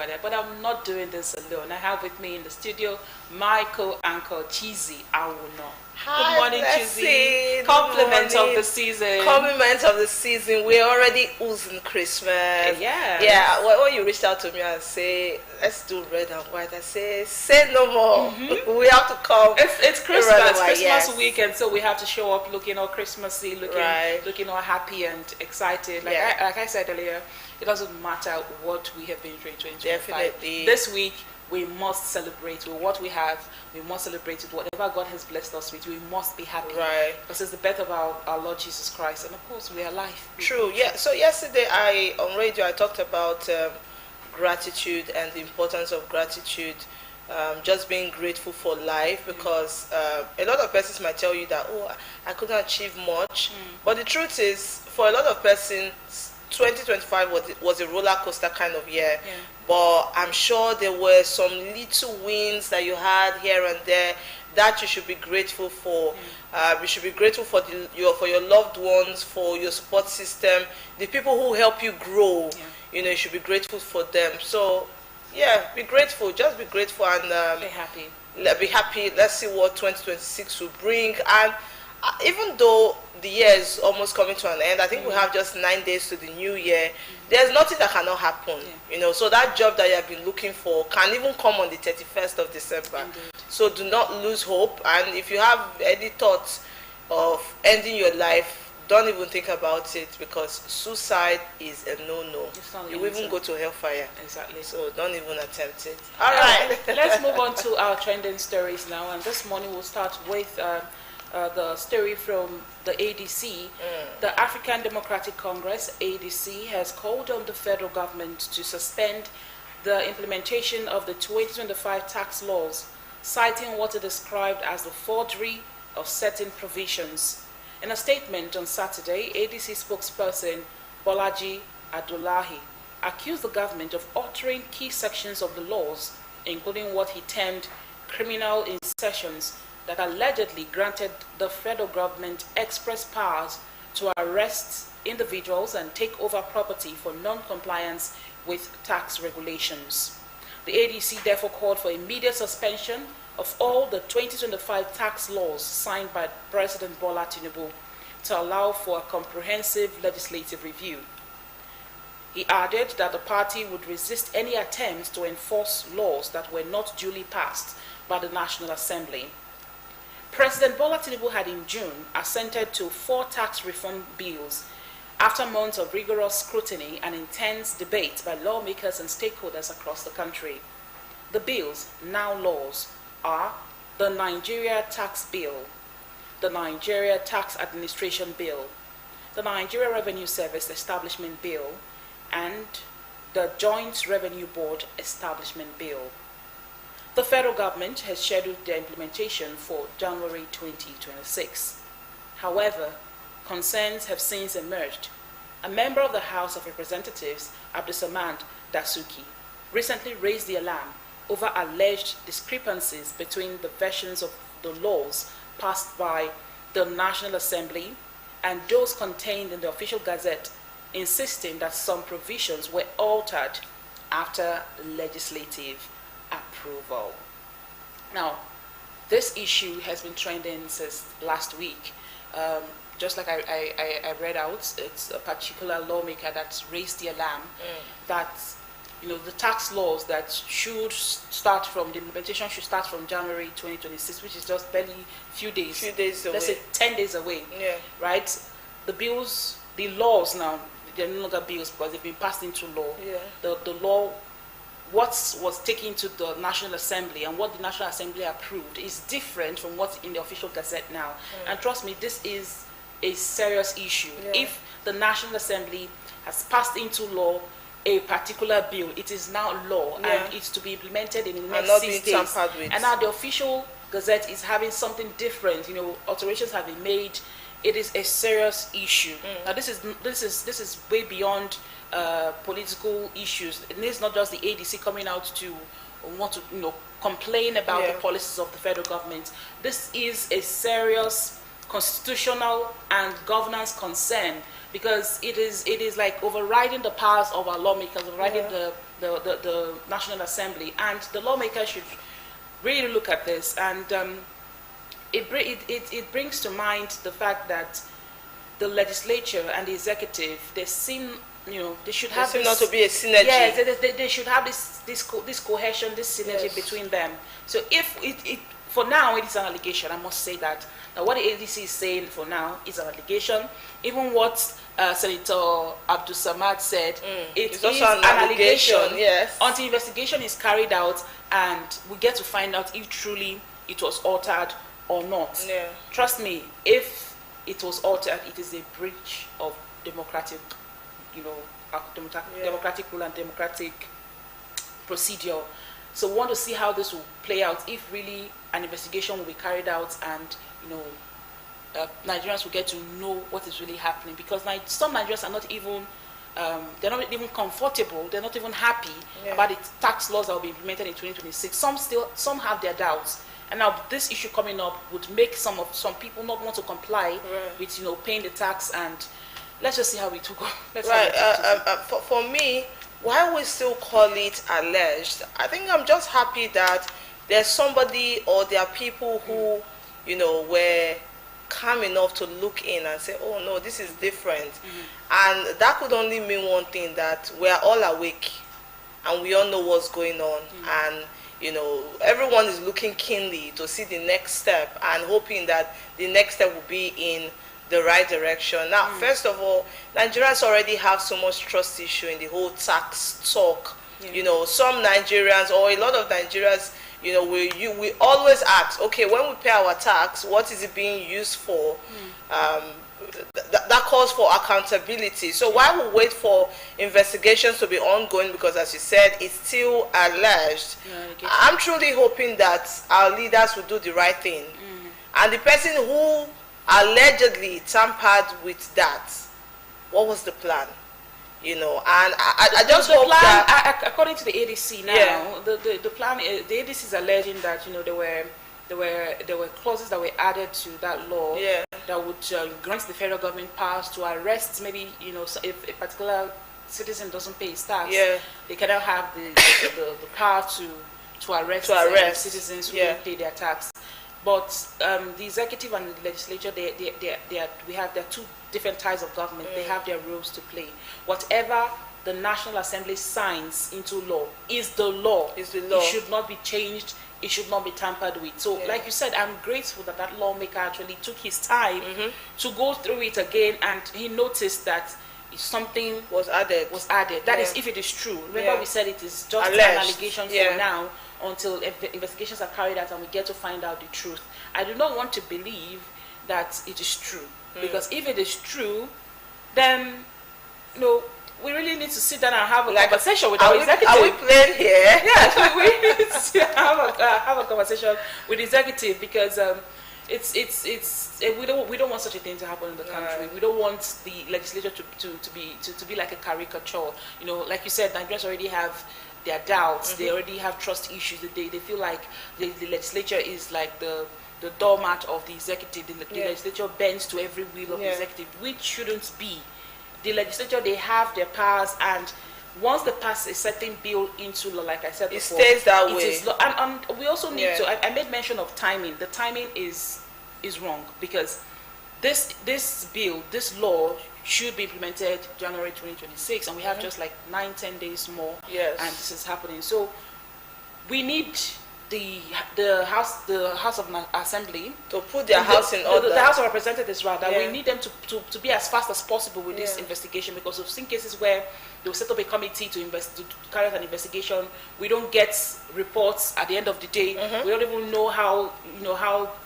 Agbada, but I'm not doing this alone. I have with me in the studio my co-anchor, Chizzy Awuno. Good morning, Chizzy. Compliment of the season. Compliment of the season. We're already oozing Christmas. Yeah. Yeah. When you reached out to me and say, let's do red and white, I say no more. Mm-hmm. We have to come. It's Christmas, Christmas weekend, so we have to show up looking all Christmassy, looking all happy and excited. Like I said earlier, it doesn't matter what we have been through in 2025. Definitely. This week, we must celebrate with what we have. We must celebrate with whatever God has blessed us with. We must be happy. Right. Because it's the birth of our Lord Jesus Christ. And of course, we are alive. True. Yeah. So yesterday, on radio, I talked about gratitude and the importance of gratitude. Just being grateful for life, because a lot of persons might tell you that, oh, I couldn't achieve much. But the truth is, for a lot of persons, 2025 was a roller coaster kind of year. Yeah. But I'm sure there were some little wins that you had here and there that you should be grateful for. You should be grateful for your loved ones, for your support system, the people who help you grow. Yeah. You should be grateful for them. So, yeah, be grateful. Just be grateful and be happy. Be happy. Let's see what 2026 will bring. And even though the year is almost coming to an end, I think we have just 9 days to the new year. There's nothing that cannot happen. So that job that you have been looking for can even come on the 31st of December. Indeed. So do not lose hope. And if you have any thoughts of ending your life, don't even think about it, because suicide is a no-no. You will even go to hellfire. Exactly. So don't even attempt it. All right. Let's move on to our trending stories now. And this morning we'll start with the story from the ADC. The African Democratic Congress, ADC, has called on the federal government to suspend the implementation of the 2025 tax laws, citing what it described as the forgery of certain provisions. In a statement on Saturday, ADC spokesperson Bolaji Abdullahi accused the government of altering key sections of the laws, including what he termed criminal insertions that allegedly granted the federal government express powers to arrest individuals and take over property for non-compliance with tax regulations. The ADC therefore called for immediate suspension of all the 2025 tax laws signed by President Bola Tinubu to allow for a comprehensive legislative review. He added that the party would resist any attempts to enforce laws that were not duly passed by the National Assembly. President Bola Tinubu had in June assented to 4 tax reform bills after months of rigorous scrutiny and intense debate by lawmakers and stakeholders across the country. The bills, now laws, are the Nigeria Tax Bill, the Nigeria Tax Administration Bill, the Nigeria Revenue Service Establishment Bill, and the Joint Revenue Board Establishment Bill. The federal government has scheduled their implementation for January 2026. However, concerns have since emerged. A member of the House of Representatives, Abdulsamad Dasuki, recently raised the alarm over alleged discrepancies between the versions of the laws passed by the National Assembly and those contained in the official gazette, insisting that some provisions were altered after legislative approval. Now, this issue has been trending since last week. Just like I read out, it's a particular lawmaker that's raised the alarm that the tax laws that should start from the implementation should start from January 2026, which is just barely few days away. Let's say 10 days away. Yeah. Right? The laws now, they're no longer bills because they've been passed into law. Yeah. The law, what was taken to the National Assembly and what the National Assembly approved is different from what's in the official gazette now. And trust me, this is a serious issue. Yeah. If the National Assembly has passed into law a particular bill, it is now law and it's to be implemented in the next 6 days. And now the official gazette is having something different. Alterations have been made. It is a serious issue. Now this is way beyond political issues. And it's not just the ADC coming out to want to complain about the policies of the federal government. This is a serious constitutional and governance concern, because it is like overriding the powers of our lawmakers, overriding the National Assembly, and the lawmakers should really look at this. And it brings to mind the fact that the legislature and the executive, they seem, they should have seem not to be a synergy. Yes, they should have this cohesion, this synergy Yes. between them. So if for now it is an allegation, I must say that. Now what the ADC is saying for now is an allegation. Even what Senator Abdul Samad said, it is also an allegation. Yes. Until investigation is carried out and we get to find out if truly it was altered or not. Yeah. Trust me, if it was altered, it is a breach of democratic, democratic rule and democratic procedure. So we want to see how this will play out, if really an investigation will be carried out and, Nigerians will get to know what is really happening, because some Nigerians are not even, they're not even comfortable, they're not even happy about the tax laws that will be implemented in 2026. Some have their doubts. And now this issue coming up would make some people not want to comply with, paying the tax, and let's just see how it will go. For me, why we still call it alleged, I think I'm just happy that there's somebody, or there are people who, were calm enough to look in and say, oh no, this is different. And that could only mean one thing, that we're all awake and we all know what's going on. And everyone is looking keenly to see the next step and hoping that the next step will be in the right direction. Now, first of all, Nigerians already have so much trust issue in the whole tax talk. Some Nigerians, or a lot of Nigerians, we always ask, okay, when we pay our tax, what is it being used for? That calls for accountability. So while we wait for investigations to be ongoing, because as you said, it's still alleged, I'm truly hoping that our leaders will do the right thing. And the person who allegedly tampered with that, what was the plan? And I just hope plan, that, according to the ADC now, the plan, the ADC is alleging that there were clauses that were added to that law that would grant the federal government powers to arrest, maybe, if a particular citizen doesn't pay his tax, they cannot have the power to arrest citizens who don't pay their tax. But the executive and the legislature, there are two different types of government. They have their roles to play. Whatever the National Assembly signs into law is the law. It should not be changed. It should not be tampered with. So, like you said, I'm grateful that lawmaker actually took his time to go through it again, and he noticed that something was added. That is, if it is true. Remember, we said it is just alleged. An allegation for now, until investigations are carried out and we get to find out the truth. I do not want to believe that it is true, because if it is true, then we really need to sit down and have a conversation with our executive. Are we playing here? Yes, we need to have a conversation with the executive, because we don't want such a thing to happen in the country. We don't want the legislature to be like a caricature. Like you said, Nigerians already have their doubts. They already have trust issues. They feel like the legislature is like the doormat of the executive. The legislature bends to every will of the executive, which shouldn't be. The legislature, they have their powers, and once they pass a certain bill into law, like I said before, it stays that way. And we also need to. I made mention of timing. The timing is wrong, because this bill, this law, should be implemented January 2026, and we have just like 9-10 days more. And this is happening. So we need the House of Assembly to put their house in order. The House of Representatives, rather. We need them to be as fast as possible with this investigation, because we've seen cases where they will set up a committee to carry out an investigation. We don't get reports at the end of the day. We don't even know how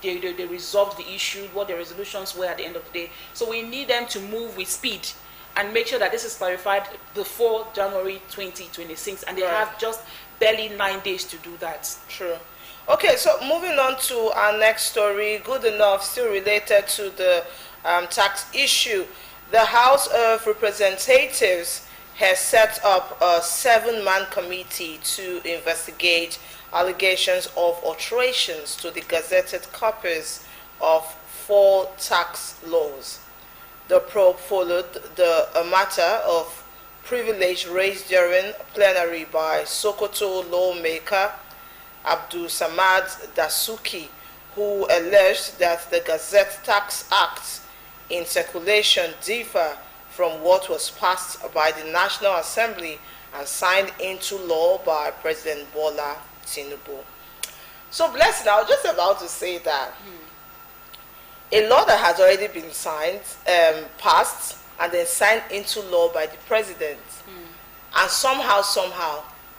they resolved the issue, what the resolutions were at the end of the day. So we need them to move with speed and make sure that this is clarified before January 2026, and they have just barely 9 days to do that. True. Okay, so moving on to our next story, good enough, still related to the tax issue. The House of Representatives has set up a 7-man committee to investigate allegations of alterations to the gazetted copies of 4 tax laws. The probe followed a matter of privilege raised during plenary by Sokoto lawmaker Abdul Samad Dasuki, who alleged that the Gazette Tax Act in circulation differ from what was passed by the National Assembly and signed into law by President Bola Tinubu. So, Blessing, I was just about to say that a law that has already been signed, passed, and then signed into law by the president, and somehow,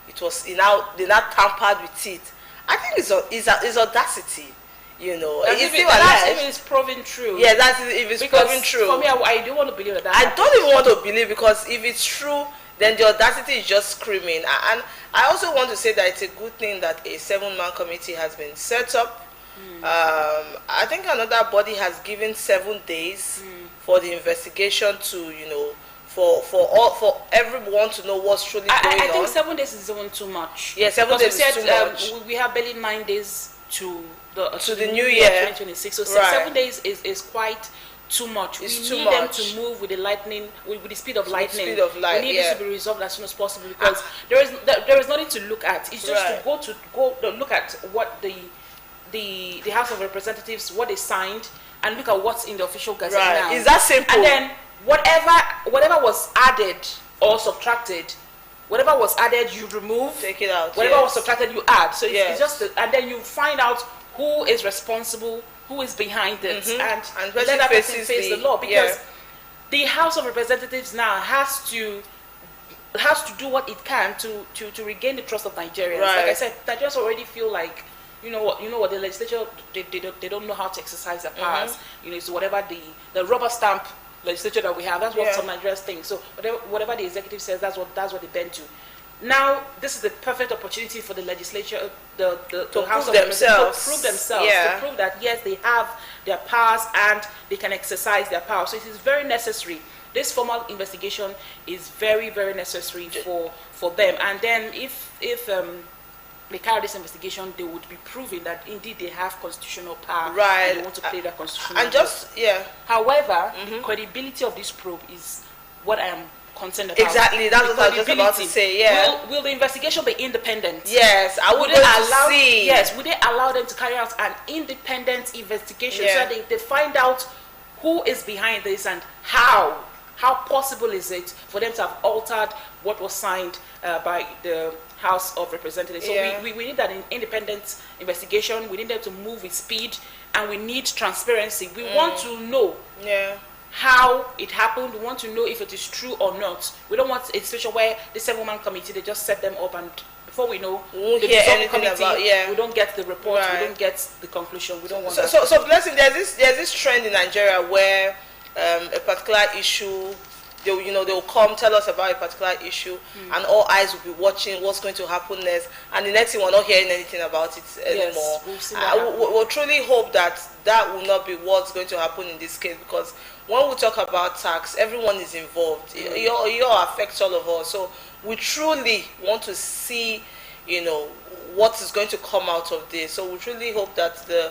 it was they now tampered with it. I think it's audacity. You know, that's if it's proven true. Yeah, that's if it's proven true. For me, I don't want to believe that. I don't even want to believe, because if it's true, then the audacity is just screaming. And I also want to say that it's a good thing that a 7-man committee has been set up. I think another body has given 7 days for the investigation to, you know, for everyone to know what's truly going on. I think 7 days is even too much. Yeah, 7 days is too much. We have barely 9 days to the new year 2026. So 7 days is quite too much. We need them to move with the lightning, with the speed of lightning. We need this to be resolved as soon as possible, because there is nothing to look at. It's just to go look at what the House of Representatives, what they signed, and look at what's in the official gazette now. Is that simple? And then whatever was added or subtracted, whatever was added you remove, take it out. Whatever was subtracted you add. So it's just and then you find out who is responsible, who is behind it, and let that person face the law, because the House of Representatives now has to do what it can to regain the trust of Nigerians. Like I said, Nigerians already feel like you know what the legislature they don't know how to exercise their powers. You know, so whatever the rubber stamp legislature that we have, that's what some Nigerians think. So whatever the executive says, that's what they bend to. Now, this is the perfect opportunity for the legislature, the House of Representatives, to prove themselves, to prove that yes, they have their powers and they can exercise their powers. So it is very necessary. This formal investigation is very, very necessary for them. And then if they carry this investigation, they would be proving that indeed they have constitutional power. And they want to play that constitutional role. However, the credibility of this probe is what I am concerned about. Exactly, that's what I was just about to say. Will the investigation be independent? Yes, I would allow. Yes, would they allow them to carry out an independent investigation so that they find out who is behind this and how possible is it for them to have altered what was signed by the House of Representatives? So we need an independent investigation. We need them to move with speed, and we need transparency. We want to know how it happened. We want to know if it is true or not. We don't want a situation where the 7-man committee, they just set them up, and before we know, we won't hear anything about. We don't get the report. We don't get the conclusion. We don't want. So Blessing, there's this trend in Nigeria where a particular issue, they'll come tell us about a particular issue, and all eyes will be watching what's going to happen next, and the next thing we're not hearing anything about it anymore. We'll truly hope that will not be what's going to happen in this case, because when we talk about tax, everyone is involved. It all affects all of us. So we truly want to see, what is going to come out of this. So we truly hope that the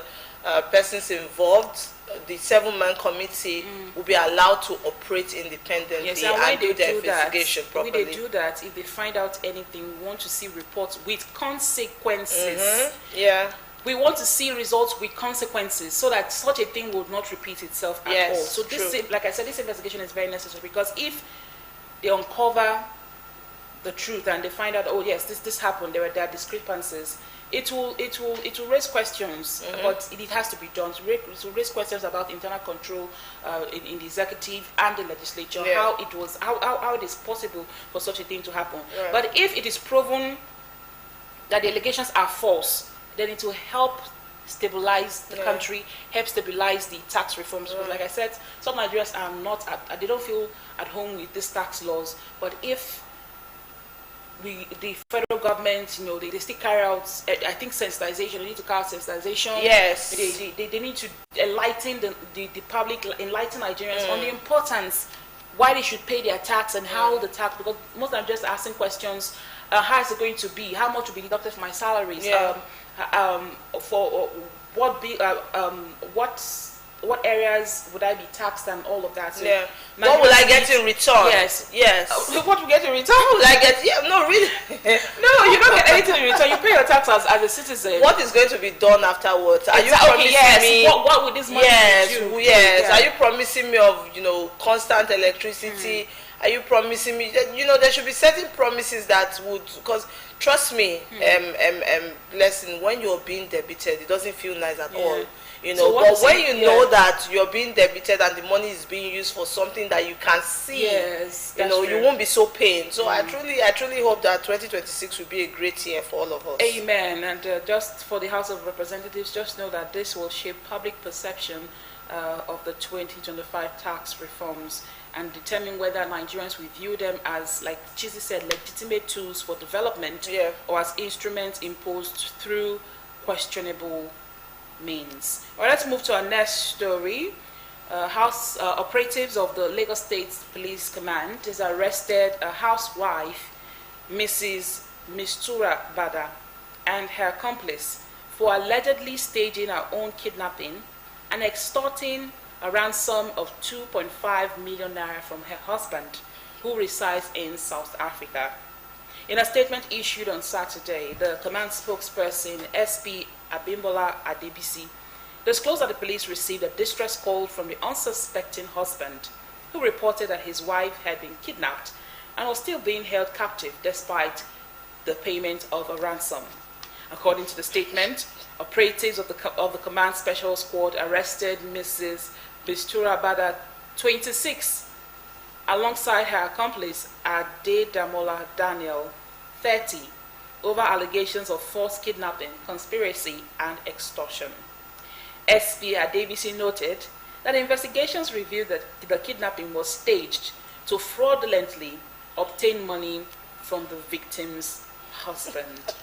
persons involved, the 7-man committee, will be allowed to operate independently and do the investigation properly. When they do that, if they find out anything, we want to see reports with consequences. We want to see results with consequences, so that such a thing will not repeat itself at all. So this, like I said, this investigation is very necessary, because if they uncover the truth and they find out, oh yes, this happened, there are discrepancies, it will raise questions, but it has to be done. It will raise questions about internal control in the executive and the legislature, how it is possible for such a thing to happen. But if it is proven that the allegations are false, then it will help stabilize the country, help stabilize the tax reforms. Because like I said, some Nigerians are not, they don't feel at home with these tax laws. But if the federal government, they still carry out, I think, sensitization. They need to carry out sensitization. Yes. They need to enlighten the public, enlighten Nigerians on the importance, why they should pay their tax and how the tax, because most of them just asking questions, how is it going to be? How much will be deducted from my salaries? For what what areas would I be taxed and all of that. So yeah. What will I get in return? Yes. Yes. What will you get in return? What will I get? Yeah, no, really. No, you don't get anything in return. You pay your tax as a citizen. What is going to be done afterwards? Are you Okay, promising me? What would this money do? Yes. Yeah. Are you promising me of, you know, constant electricity? Are you promising me that, you know, there should be certain promises that would, because trust me, blessing, when you're being debited, it doesn't feel nice at all. You know, So but when you know that you're being debited and the money is being used for something that you can see, yes, you know, true. you won't be so pained. So I truly hope that 2026 will be a great year for all of us. Amen. And just for the House of Representatives, just know that this will shape public perception of the 2025 tax reforms and determine whether Nigerians will view them as, like Chizzy said, legitimate tools for development, or as instruments imposed through questionable means. All right, let's move to our next story. House operatives of the Lagos State Police Command has arrested a housewife, Mrs. Mistura Bada, and her accomplice for allegedly staging her own kidnapping and extorting a ransom of 2.5 million naira from her husband, who resides in South Africa. In a statement issued on Saturday, the command spokesperson, SP Abimbola Adebisi, disclosed that the police received a distress call from the unsuspecting husband, who reported that his wife had been kidnapped and was still being held captive despite the payment of a ransom. According to the statement, operatives of the command special squad arrested Mrs. Mistura Bada, 26, alongside her accomplice Adedamola Daniel, 30, over allegations of forced kidnapping, conspiracy, and extortion. SP Adebisi noted that investigations revealed that the kidnapping was staged to fraudulently obtain money from the victim's husband.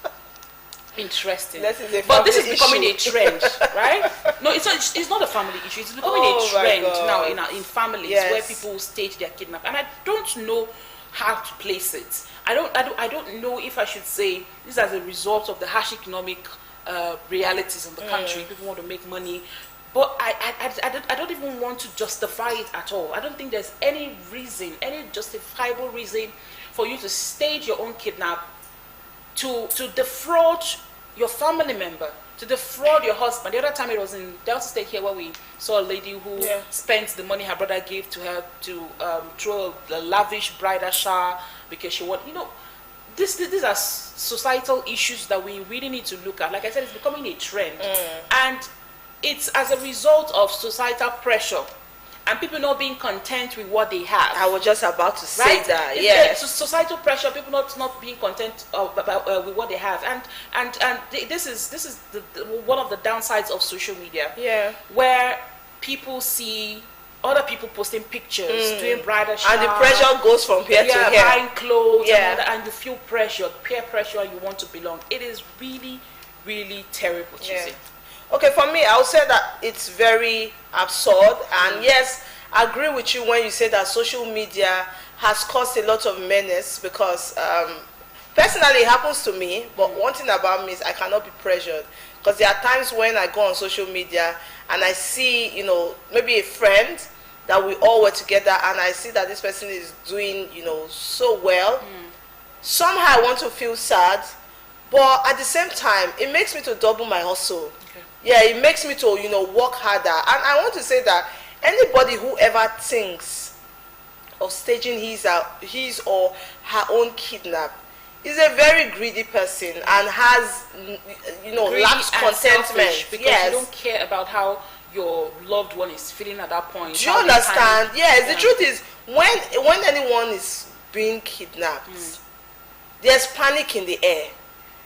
Interesting. But this is becoming a trend, right? No, it's not a family issue. It's becoming a trend now in families where people stage their kidnapping. And I don't know how to place it. I don't know if I should say this as a result of the harsh economic realities of the country. People want to make money. But I don't even want to justify it at all. I don't think there's any reason, any justifiable reason for you to stage your own kidnap to defraud your family member, to defraud your husband. The other time it was in Delta State here where we saw a lady who spent the money her brother gave to her to throw a lavish bridal shower because she wanted, you know, these are societal issues that we really need to look at. Like I said, it's becoming a trend. And it's as a result of societal pressure and people not being content with what they have. I was just about to say that. Yes. Societal pressure, people not being content with what they have, and this is one of the downsides of social media. Yeah. Where people see other people posting pictures, doing bridal showers, and the pressure goes from here to here. Buying clothes, and you feel pressure, peer pressure, and you want to belong. It is really, really terrible. Okay, for me, I would say that it's very absurd. And yes, I agree with you when you say that social media has caused a lot of menace because personally it happens to me. But one thing about me is I cannot be pressured because there are times when I go on social media and I see, you know, maybe a friend that we all were together and I see that this person is doing, you know, so well. Somehow I want to feel sad, but at the same time, it makes me to double my hustle. Yeah, it makes me to, you know, work harder. And I want to say that anybody who ever thinks of staging his or her own kidnap is a very greedy person and has, you know, lacks contentment. Because you don't care about how your loved one is feeling at that point. Do you understand? Yes, the truth is when anyone is being kidnapped, there's panic in the air.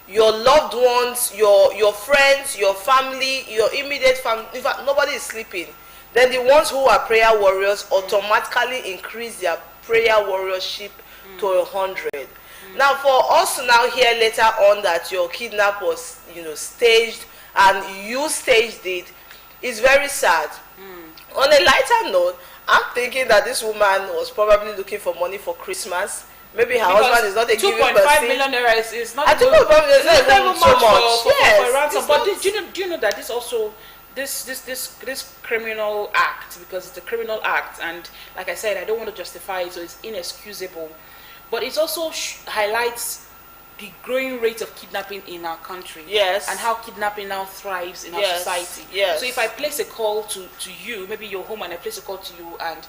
Your loved ones, your friends, your family, your immediate family, in fact, nobody is sleeping. Then the ones who are prayer warriors automatically increase their prayer warriorship to 100. Now, for us to now hear later on that your kidnap was, you know, staged and you staged it, is very sad. On a lighter note, I'm thinking that this woman was probably looking for money for Christmas. Maybe her husband is not a giving person. 2.5 million naira is not. I think it's not even so much. For ransom. But do you know that this also this criminal act, because it's a criminal act, and like I said, I don't want to justify it, so it's inexcusable. But it also highlights the growing rate of kidnapping in our country. Yes. And how kidnapping now thrives in our Yes. society. Yes. So if I place a call to you, maybe you're home and I place a call to you, and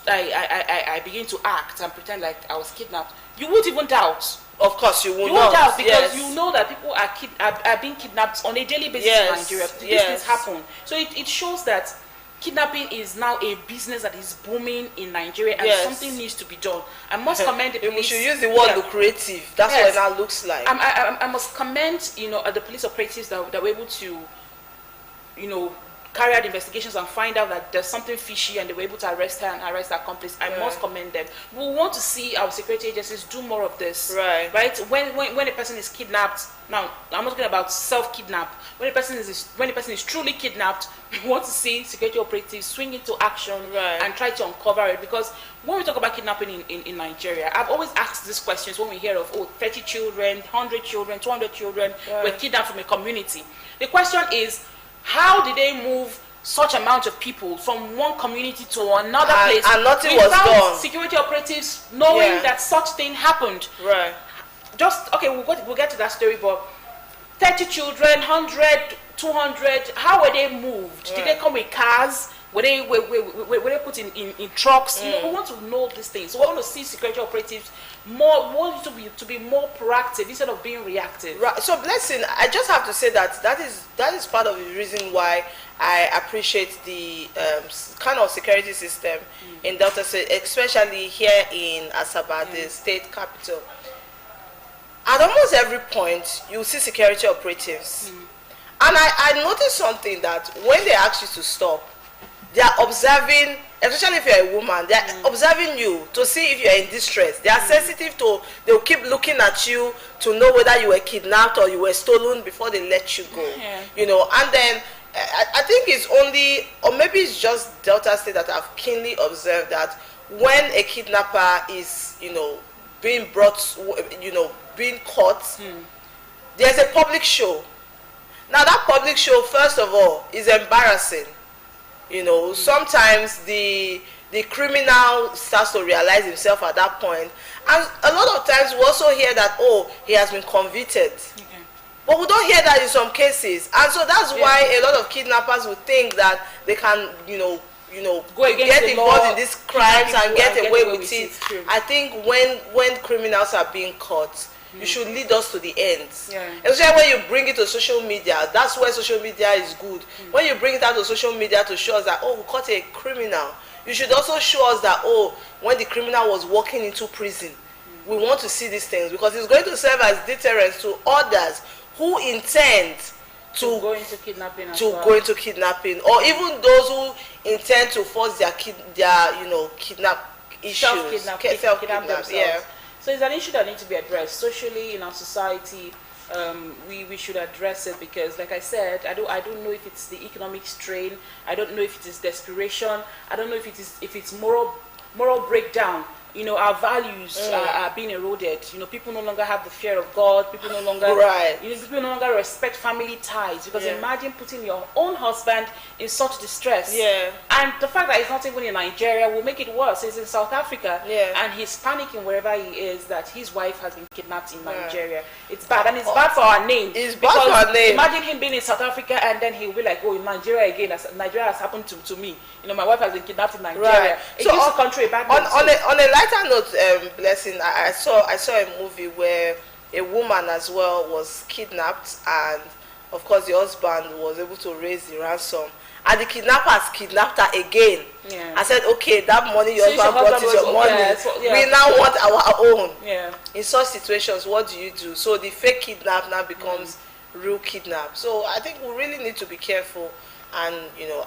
I begin to act and pretend like I was kidnapped, you won't even doubt. Of course, you will You not. won't doubt, because Yes. you know that people are being kidnapped on a daily basis Yes. in Nigeria. These Yes. things happen. So it shows that kidnapping is now a business that is booming in Nigeria, and Yes. something needs to be done. I must commend the We police. should use the word Yeah. lucrative. That's Yes. what it now looks like. I must commend the police operatives that were able to carry out investigations and find out that there's something fishy, and they were able to arrest her and arrest her accomplice. I must commend them. We want to see our security agencies do more of this. Right. When a person is kidnapped, now I'm not talking about self-kidnap. When a person is truly kidnapped, we want to see security operatives swing into action. Right. And try to uncover it. Because when we talk about kidnapping in Nigeria, I've always asked these questions when we hear of 30 children, 100 children, 200 children were kidnapped from a community. The question is, how did they move such amount of people from one community to another place, and nothing was without done? Security operatives knowing Yeah. that such thing happened. Right. We'll get to that story, but 30 children, 100, 200, how were they moved? Did they come with cars? Were they put in trucks? We want to know these things. So we want to see security operatives more. We want to be more proactive instead of being reactive. Right. So, Blessing, I just have to say that is part of the reason why I appreciate the kind of security system in Delta State, especially here in Asaba, the state capital. At almost every point, you see security operatives. And I noticed something, that when they ask you to stop, they are observing, especially if you're a woman, they are observing you to see if you're in distress. They are sensitive to, they'll keep looking at you to know whether you were kidnapped or you were stolen before they let you go. And then I think it's only, or maybe it's just Delta State, that I've keenly observed that when a kidnapper is, being brought, being caught, there's a public show. Now that public show, first of all, is embarrassing. Sometimes the criminal starts to realize himself at that point, and a lot of times we also hear that, he has been convicted. But we don't hear that in some cases, and so that's why a lot of kidnappers would think that they can get involved in these crimes and get away with it. I think when criminals are being caught, you should lead us to the end. Especially when you bring it to social media. That's where social media is good. When you bring it out to social media to show us that, we caught a criminal, you should also show us that, when the criminal was walking into prison, we want to see these things, because it's going to serve as deterrence to others who intend to go into kidnapping, go into kidnapping, or even those who intend to force their kidnap issues, self-kidnap themselves. Yeah. So it's an issue that needs to be addressed socially in our society. We should address it, because, like I said, I don't know if it's the economic strain. I don't know if it is desperation. I don't know if it's moral breakdown. Our values are being eroded. People no longer have the fear of God. People no longer people no longer respect family ties, because imagine putting your own husband in such distress. And the fact that he's not even in Nigeria will make it worse. He's in South Africa, and he's panicking wherever he is that his wife has been kidnapped in Nigeria. It's bad, and it's bad for our name. It's bad for our name. Imagine him being in South Africa, and then he'll be like, in Nigeria again. Nigeria has happened to me. My wife has been kidnapped in Nigeria. It gives the country a bad name. On a lighter note, Blessing, I saw a movie where a woman as well was kidnapped, and of course the husband was able to raise the ransom, and the kidnappers kidnapped her again. I said, okay, that money your husband brought is your money. We now want our own. In such situations, what do? So the fake kidnap now becomes real kidnap. So I think we really need to be careful and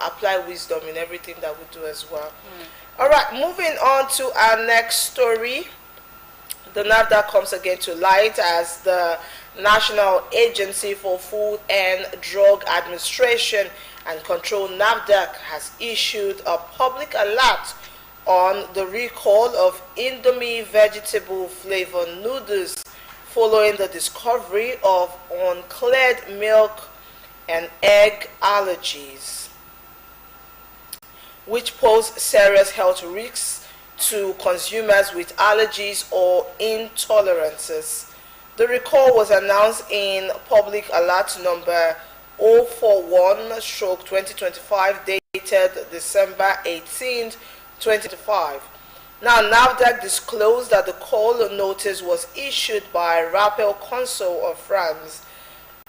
apply wisdom in everything that we do as well. All right, moving on to our next story. The NAFDAC comes again to light as the National Agency for Food and Drug Administration and Control, NAFDAC, has issued a public alert on the recall of Indomie vegetable flavor noodles following the discovery of uncleared milk and egg allergies, which pose serious health risks to consumers with allergies or intolerances. The recall was announced in Public Alert number 041/2025 dated December 18, 2025. Now, NAFDAC disclosed that the call notice was issued by Rappel Consol of France,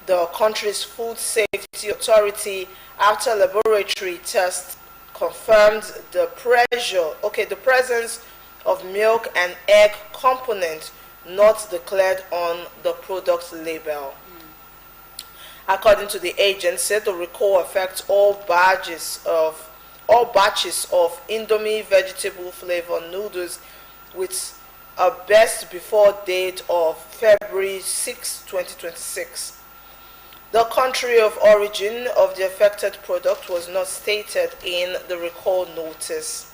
the country's food safety authority, after laboratory tests confirmed the presence of milk and egg component not declared on the product label. According to the agency, the recall affects all batches of Indomie vegetable flavor noodles with a best before date of February 6, 2026. The country of origin of the affected product was not stated in the recall notice.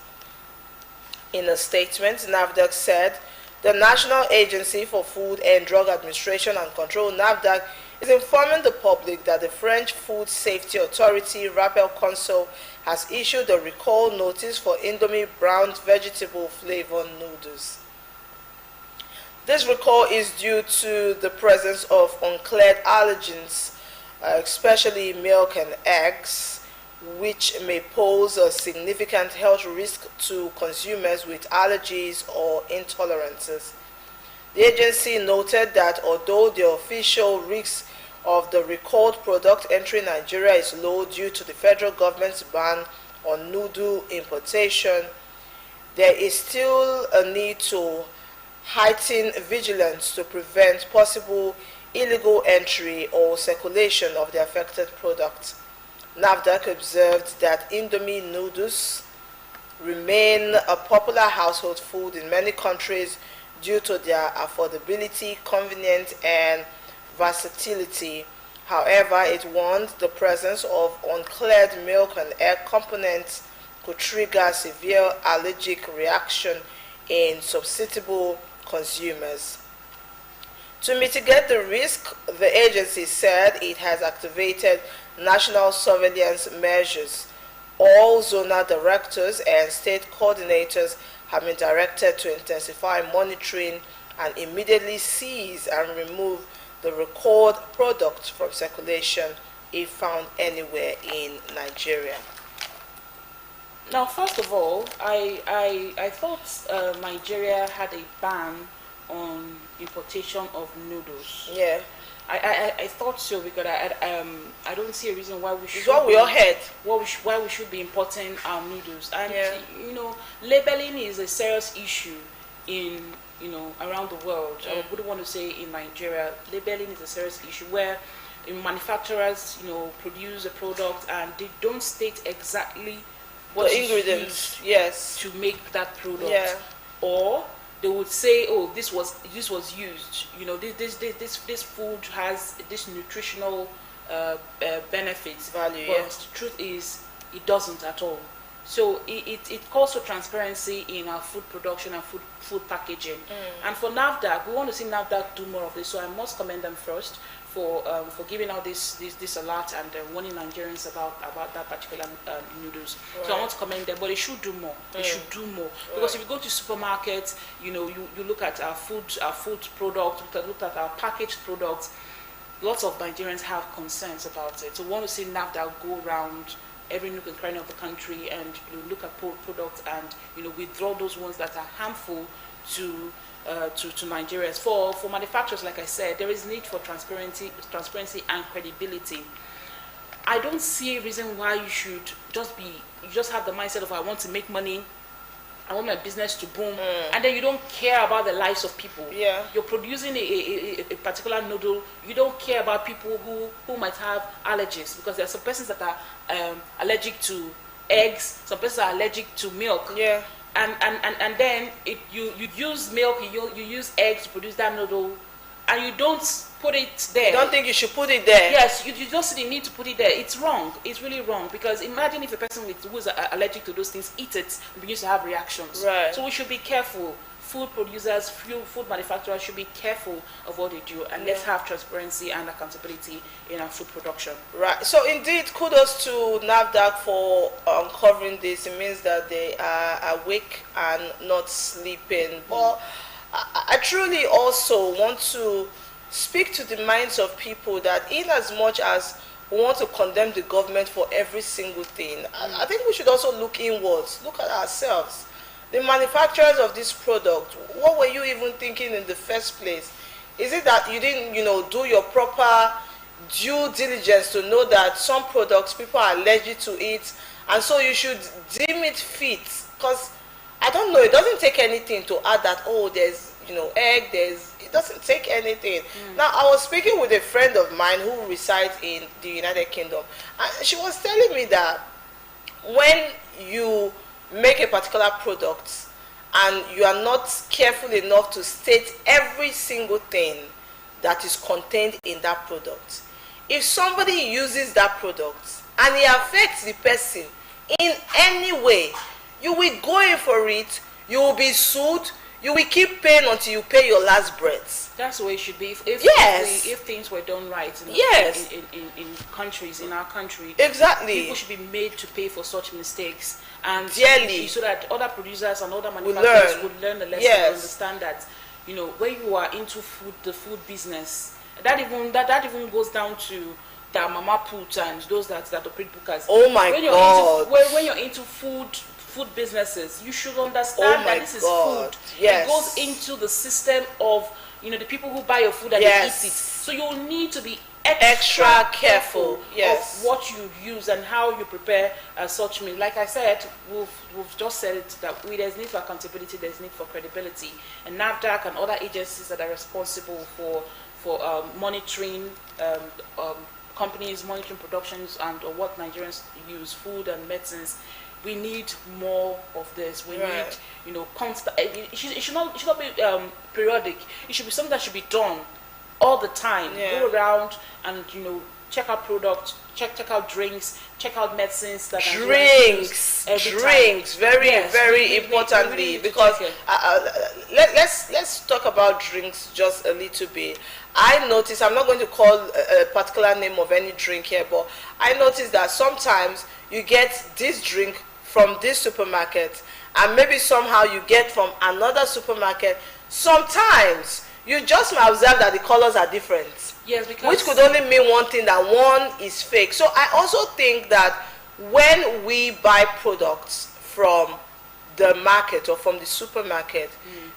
In a statement, NAFDAC said the National Agency for Food and Drug Administration and Control, NAFDAC, is informing the public that the French Food Safety Authority, Rappel Consol, has issued a recall notice for Indomie brown vegetable flavor noodles. This recall is due to the presence of uncleared allergens, especially milk and eggs, which may pose a significant health risk to consumers with allergies or intolerances. The agency noted that although the official risk of the recalled product entering Nigeria is low due to the federal government's ban on noodle importation, there is still a need to heighten vigilance to prevent possible illegal entry or circulation of the affected product. NAFDAC observed that Indomie noodles remain a popular household food in many countries due to their affordability, convenience, and versatility. However, it warned the presence of uncleared milk and egg components could trigger severe allergic reaction in susceptible consumers. To mitigate the risk, the agency said it has activated national surveillance measures. All zonal directors and state coordinators have been directed to intensify monitoring and immediately seize and remove the recalled product from circulation if found anywhere in Nigeria. Now, first of all, I thought Nigeria had a ban on importation of noodles. Yeah. I thought so because I don't see a reason why we should. It's what we all heard. Why we should be importing our noodles, and Yeah. Labeling is a serious issue in around the world. I wouldn't want to say in Nigeria. Labeling is a serious issue where manufacturers produce a product and they don't state exactly what The ingredients, yes, to make that product, yeah, or they would say, oh, this was used. This food has this nutritional benefits, value. but Yes. the truth is, it doesn't at all. So it calls for transparency in our food production and food packaging. And for NAFDAC, we want to see NAFDAC do more of this. So I must commend them first for giving out this alert and warning Nigerians about that particular noodles. Right. So I want to commend them, but they should do more. They should do more, because if you go to supermarkets, you look at our food products, look at our packaged products. Lots of Nigerians have concerns about it. So we want to see NAFDAC go around every nook and cranny of the country and look at products and withdraw those ones that are harmful to Nigerians. For manufacturers, like I said, there is need for transparency and credibility. I don't see a reason why you should just have the mindset of I want to make money, I want my business to boom, and then you don't care about the lives of people. Yeah. You're producing a particular noodle, you don't care about people who might have allergies, because there are some persons that are allergic to eggs, some persons are allergic to milk. Yeah. And then you use milk, you use eggs to produce that noodle, and you don't put it there. You don't think you should put it there? Yes, you just see the need to put it there. It's wrong. It's really wrong, because imagine if a person who is allergic to those things eats it and begins to have reactions. Right. So we should be careful food producers, food manufacturers should be careful of what they do, and let's have transparency and accountability in our food production. Right. So indeed, kudos to NAFDAC for uncovering this. It means that they are awake and not sleeping. But I truly also want to speak to the minds of people that in as much as we want to condemn the government for every single thing, I think we should also look inwards, look at ourselves. The manufacturers of this product, what were you even thinking in the first place? Is it that you didn't, do your proper due diligence to know that some products people are allergic to it, and so you should deem it fit? Because I don't know, it doesn't take anything to add that, oh, there's egg, it doesn't take anything. Now, I was speaking with a friend of mine who resides in the United Kingdom, and she was telling me that when you make a particular product and you are not careful enough to state every single thing that is contained in that product, if somebody uses that product and it affects the person in any way, you will go in for it, you will be sued, you will keep paying until you pay your last breath. That's the way it should be. Yes. If things were done right Yes. in countries, in our country, Exactly. people should be made to pay for such mistakes, and Dearly. so that other producers and other manufacturers would learn the lesson Yes. and understand that, when you are into food, the food business, that even goes down to the mama put and those that operate bukas. Oh my God. When you're into food businesses, you should understand that this is food. Yes. It goes into the system of the people who buy your food and Yes. they eat it. So you'll need to be Extra careful. Yes. of what you use and how you prepare such meal. Like I said, we've just said it, that there's need for accountability, there's need for credibility, and NAFDAC and other agencies that are responsible for monitoring companies, monitoring productions and what Nigerians use, food and medicines. We need more of this. We need, constant. It should not be periodic. It should be something that should be done all the time. Yeah. Go around and check out products, check out drinks, check out medicines that Drinks, very importantly, we really because let's talk about drinks just a little bit. I noticed, I'm not going to call a particular name of any drink here, but I noticed that sometimes you get this drink from this supermarket and maybe somehow you get from another supermarket. Sometimes you just may observe that the colors are different. Yes, because Which could only mean one thing, that one is fake. So I also think that when we buy products from the market or from the supermarket,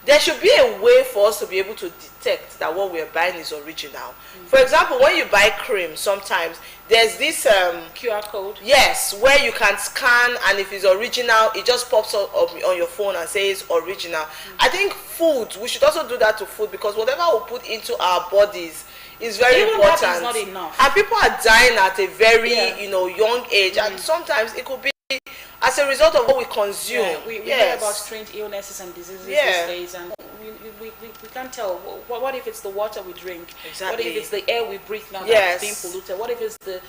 there should be a way for us to be able to detect that what we are buying is original. For example, when you buy cream, sometimes there's this QR code. yes, where you can scan, and if it's original, it just pops up on your phone and says original. I think food, we should also do that to food, because whatever we put into our bodies is very Even important. that is not enough. And people are dying at a very Yeah. young age, and sometimes it could be as a result of what we consume. Yeah, we hear about strange illnesses and diseases these days, and we can't tell. What if it's the water we drink? Exactly. What if it's the air we breathe now Yes. that's being polluted? What if it's the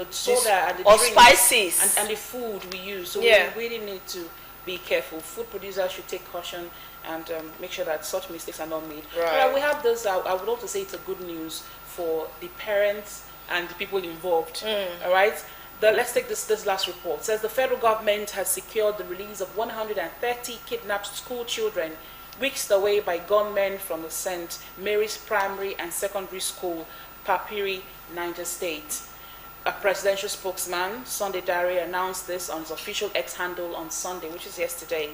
soda and the or drinks spices and the food we use? So Yeah. we really need to be careful. Food producers should take caution and make sure that such mistakes are not made. Right. We have this. I would love to say it's a good news for the parents and the people involved. All right. Let's take this last report. It says the federal government has secured the release of 130 kidnapped school children whisked away by gunmen from the St. Mary's Primary and Secondary School, Papiri, Niger State. A presidential spokesman, Sunday Dare, announced this on his official X handle on Sunday, which is yesterday.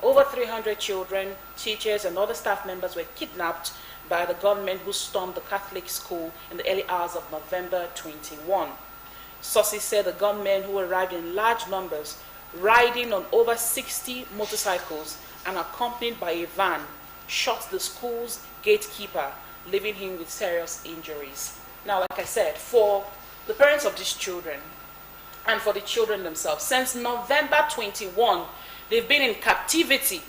Over 300 children, teachers, and other staff members were kidnapped by the gunmen who stormed the Catholic school in the early hours of November 21. Sources said the gunmen, who arrived in large numbers, riding on over 60 motorcycles and accompanied by a van, shot the school's gatekeeper, leaving him with serious injuries. Now, like I said, for the parents of these children and for the children themselves, since November 21, they've been in captivity.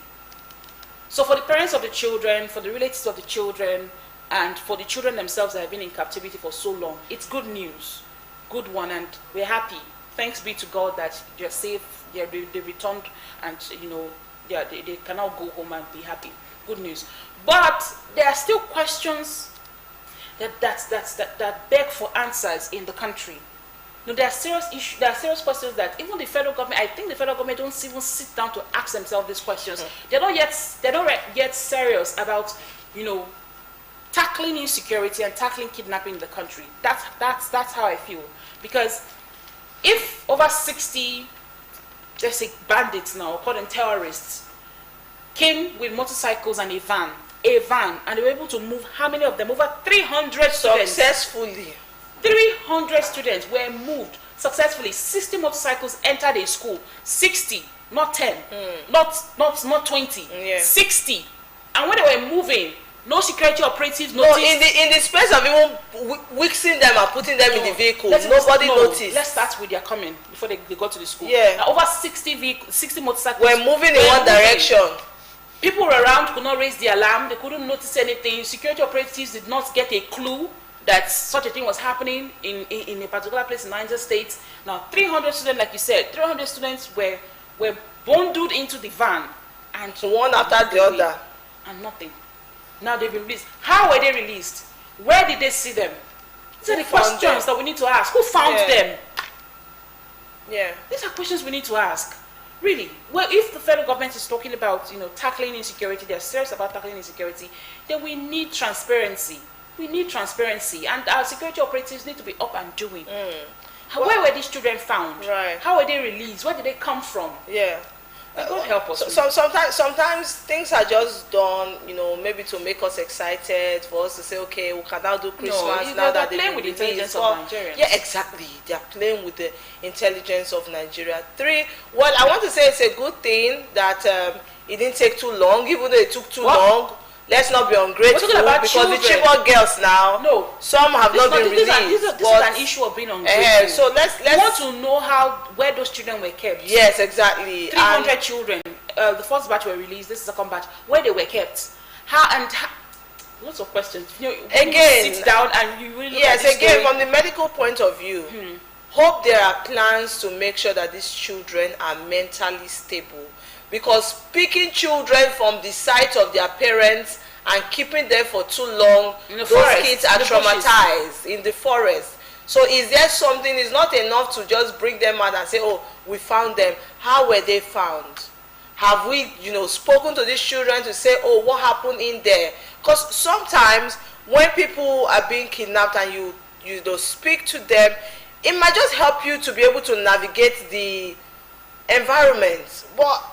So for the parents of the children, for the relatives of the children, and for the children themselves that have been in captivity for so long, it's good news. Good one, and we're happy. Thanks be to God that they're safe, they returned, and Yeah, they cannot go home and be happy. Good news. But there are still questions that beg for answers in the country. No, there are serious issues. There are serious questions that even the federal government. I think the federal government don't even sit down to ask themselves these questions. They're not yet serious about, tackling insecurity and tackling kidnapping in the country. That's how I feel. Because if over 60, let's say bandits now, call them terrorists, came with motorcycles and a van, and they were able to move how many of them? Over 300 students. Successfully. 300 students were moved successfully. 60 motorcycles entered a school. 60, not 10, not 20. Yeah. 60. And when they were moving, no security operatives noticed. No, in the space of even wixing them and putting them in the vehicle, nobody noticed. Let's start with their coming before they got to the school. Yeah. Over 60 motorcycles were moving in one direction. People around could not raise the alarm. They couldn't notice anything. Security operatives did not get a clue that such a thing was happening in a particular place in Niger State. Now, 300 students, like you said, 300 students were bundled into the van, and one after the other, and nothing. Now they've been released. How were they released? Where did they see them? These are the questions that we need to ask. Who found them? Yeah. These are questions we need to ask. Really. Well, if the federal government is talking about, tackling insecurity, they're serious about tackling insecurity, then we need transparency. We need transparency, and our security operatives need to be up and doing. Where were these children found? Right. How were they released? Where did they come from? Yeah. God help us. Sometimes things are just done, maybe to make us excited, for us to say, okay, we can now do Christmas now that they're playing with the intelligence of Nigerians. Yeah, exactly. They are playing with the intelligence of Nigeria. Well, I want to say it's a good thing that it didn't take too long, even though it took too long. Let's not be ungrateful, because children. The Chibok girls now, some have not been released. This is an issue of being ungrateful. So let's want to know where those children were kept. Yes, exactly. 300 children. The first batch were released. This is the second batch. Where they were kept. Lots of questions. Again, sit down and you really look at this again, story. from the medical point of view, hope there are plans to make sure that these children are mentally stable. Because picking children from the sight of their parents and keeping them for too long, those kids are traumatized in the forest. So is there something, it's not enough to just bring them out and say, oh, we found them. How were they found? Have we, spoken to these children to say, oh, what happened in there? Because sometimes when people are being kidnapped and you speak to them, it might just help you to be able to navigate the environment. But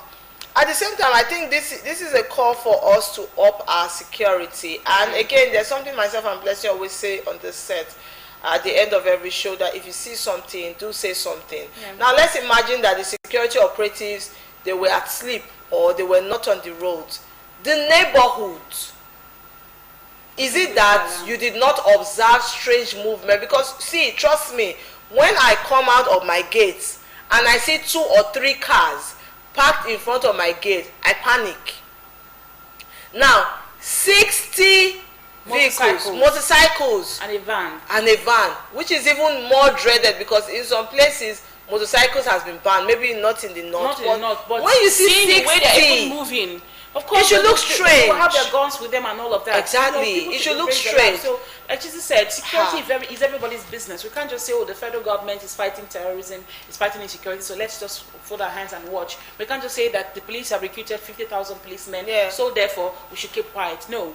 at the same time, I think this is a call for us to up our security. And again, there's something myself and Blessing always say on this set at the end of every show, that if you see something, do say something. Yeah. Now let's imagine that the security operatives, they were asleep or they were not on the roads. The neighborhood, is it that you did not observe strange movement? Because see, trust me, when I come out of my gates and I see 2 or 3 cars parked in front of my gate, I panic. Now, 60 motorcycles, and a van, which is even more dreaded, because in some places motorcycles has been banned. Maybe not in the north. But when you see 60, the way they're even moving, of course, it should look strange. People have their guns with them and all of that. Exactly, it should look strange. So, like Jesus said, security is everybody's business. We can't just say, oh, the federal government is fighting terrorism, is fighting insecurity, so let's just fold our hands and watch. We can't just say that the police have recruited 50,000 policemen, so therefore we should keep quiet. No.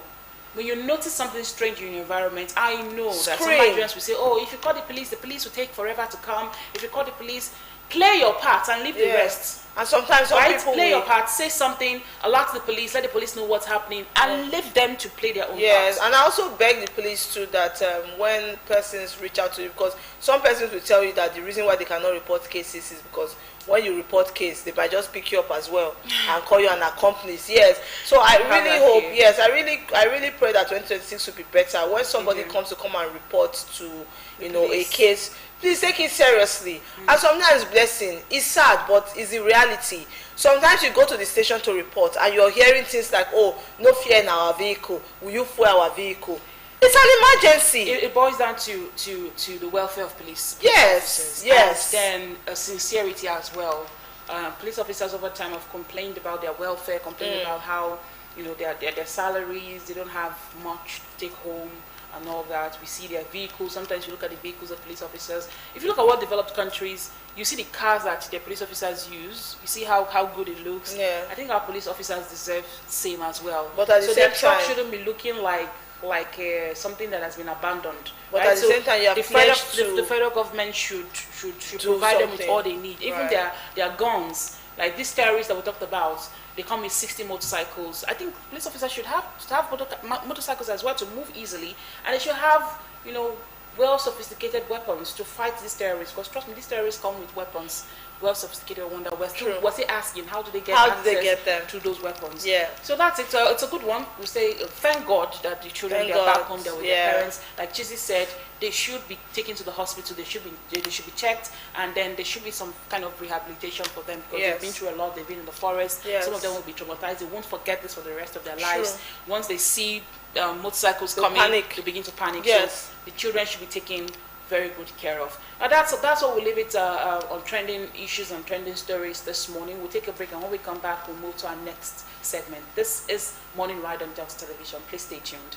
When you notice something strange in your environment, I know that some Nigerians will say, oh, if you call the police will take forever to come. If you call the police, play your part and leave the rest. And sometimes people play your part, say something, alert the police, let the police know what's happening, and leave them to play their own part. Yes, and I also beg the police too that when persons reach out to you, because some persons will tell you that the reason why they cannot report cases is because when you report case, they might just pick you up as well and call you an accomplice. Yes, so I really hope. Yes, I really pray that 2026 will be better. When somebody comes to come and report to a case, please take it seriously. And sometimes, Blessing, it's sad, but it's the reality. Sometimes you go to the station to report and you're hearing things like, oh, no fear in our vehicle, will you fuel our vehicle? It's an emergency. It boils down to the welfare of police. Yes, yes. And then sincerity as well. Police officers over time have complained about their welfare, complained about how, you know, their salaries, they don't have much to take home and all that. We see their vehicles. Sometimes you look at the vehicles of police officers. If you look at what developed countries, you see the cars that their police officers use. You see how good it looks. Yeah. I think our police officers deserve the same as well. But at the so same their truck time, shouldn't be looking like something that has been abandoned. But right? at the same time, you have the federal government should provide them with something. all they need, even Right. their guns. Like these terrorists that we talked about, they come with 60 motorcycles. I think police officers should have motorcycles as well to move easily, and they should have, you know, well sophisticated weapons to fight these terrorists. Because trust me, these terrorists come with weapons, well sophisticated. I wonder, we're still asking, how do they get access to those weapons? Yeah. So that's it. It's a good one. We say thank God that the children are back home there with their parents. Like Chizzy said, they should be taken to the hospital. They should be checked, and then there should be some kind of rehabilitation for them because they've been through a lot. They've been in the forest. Some of them will be traumatized. They won't forget this for the rest of their lives. Once they see motorcycles coming, they begin to panic. Yes. So the children should be taken very good care of. That's what we leave it on trending issues and trending stories this morning. We'll take a break, and when we come back, we'll move to our next segment. This is Morning Ride on Delta Television. Please stay tuned.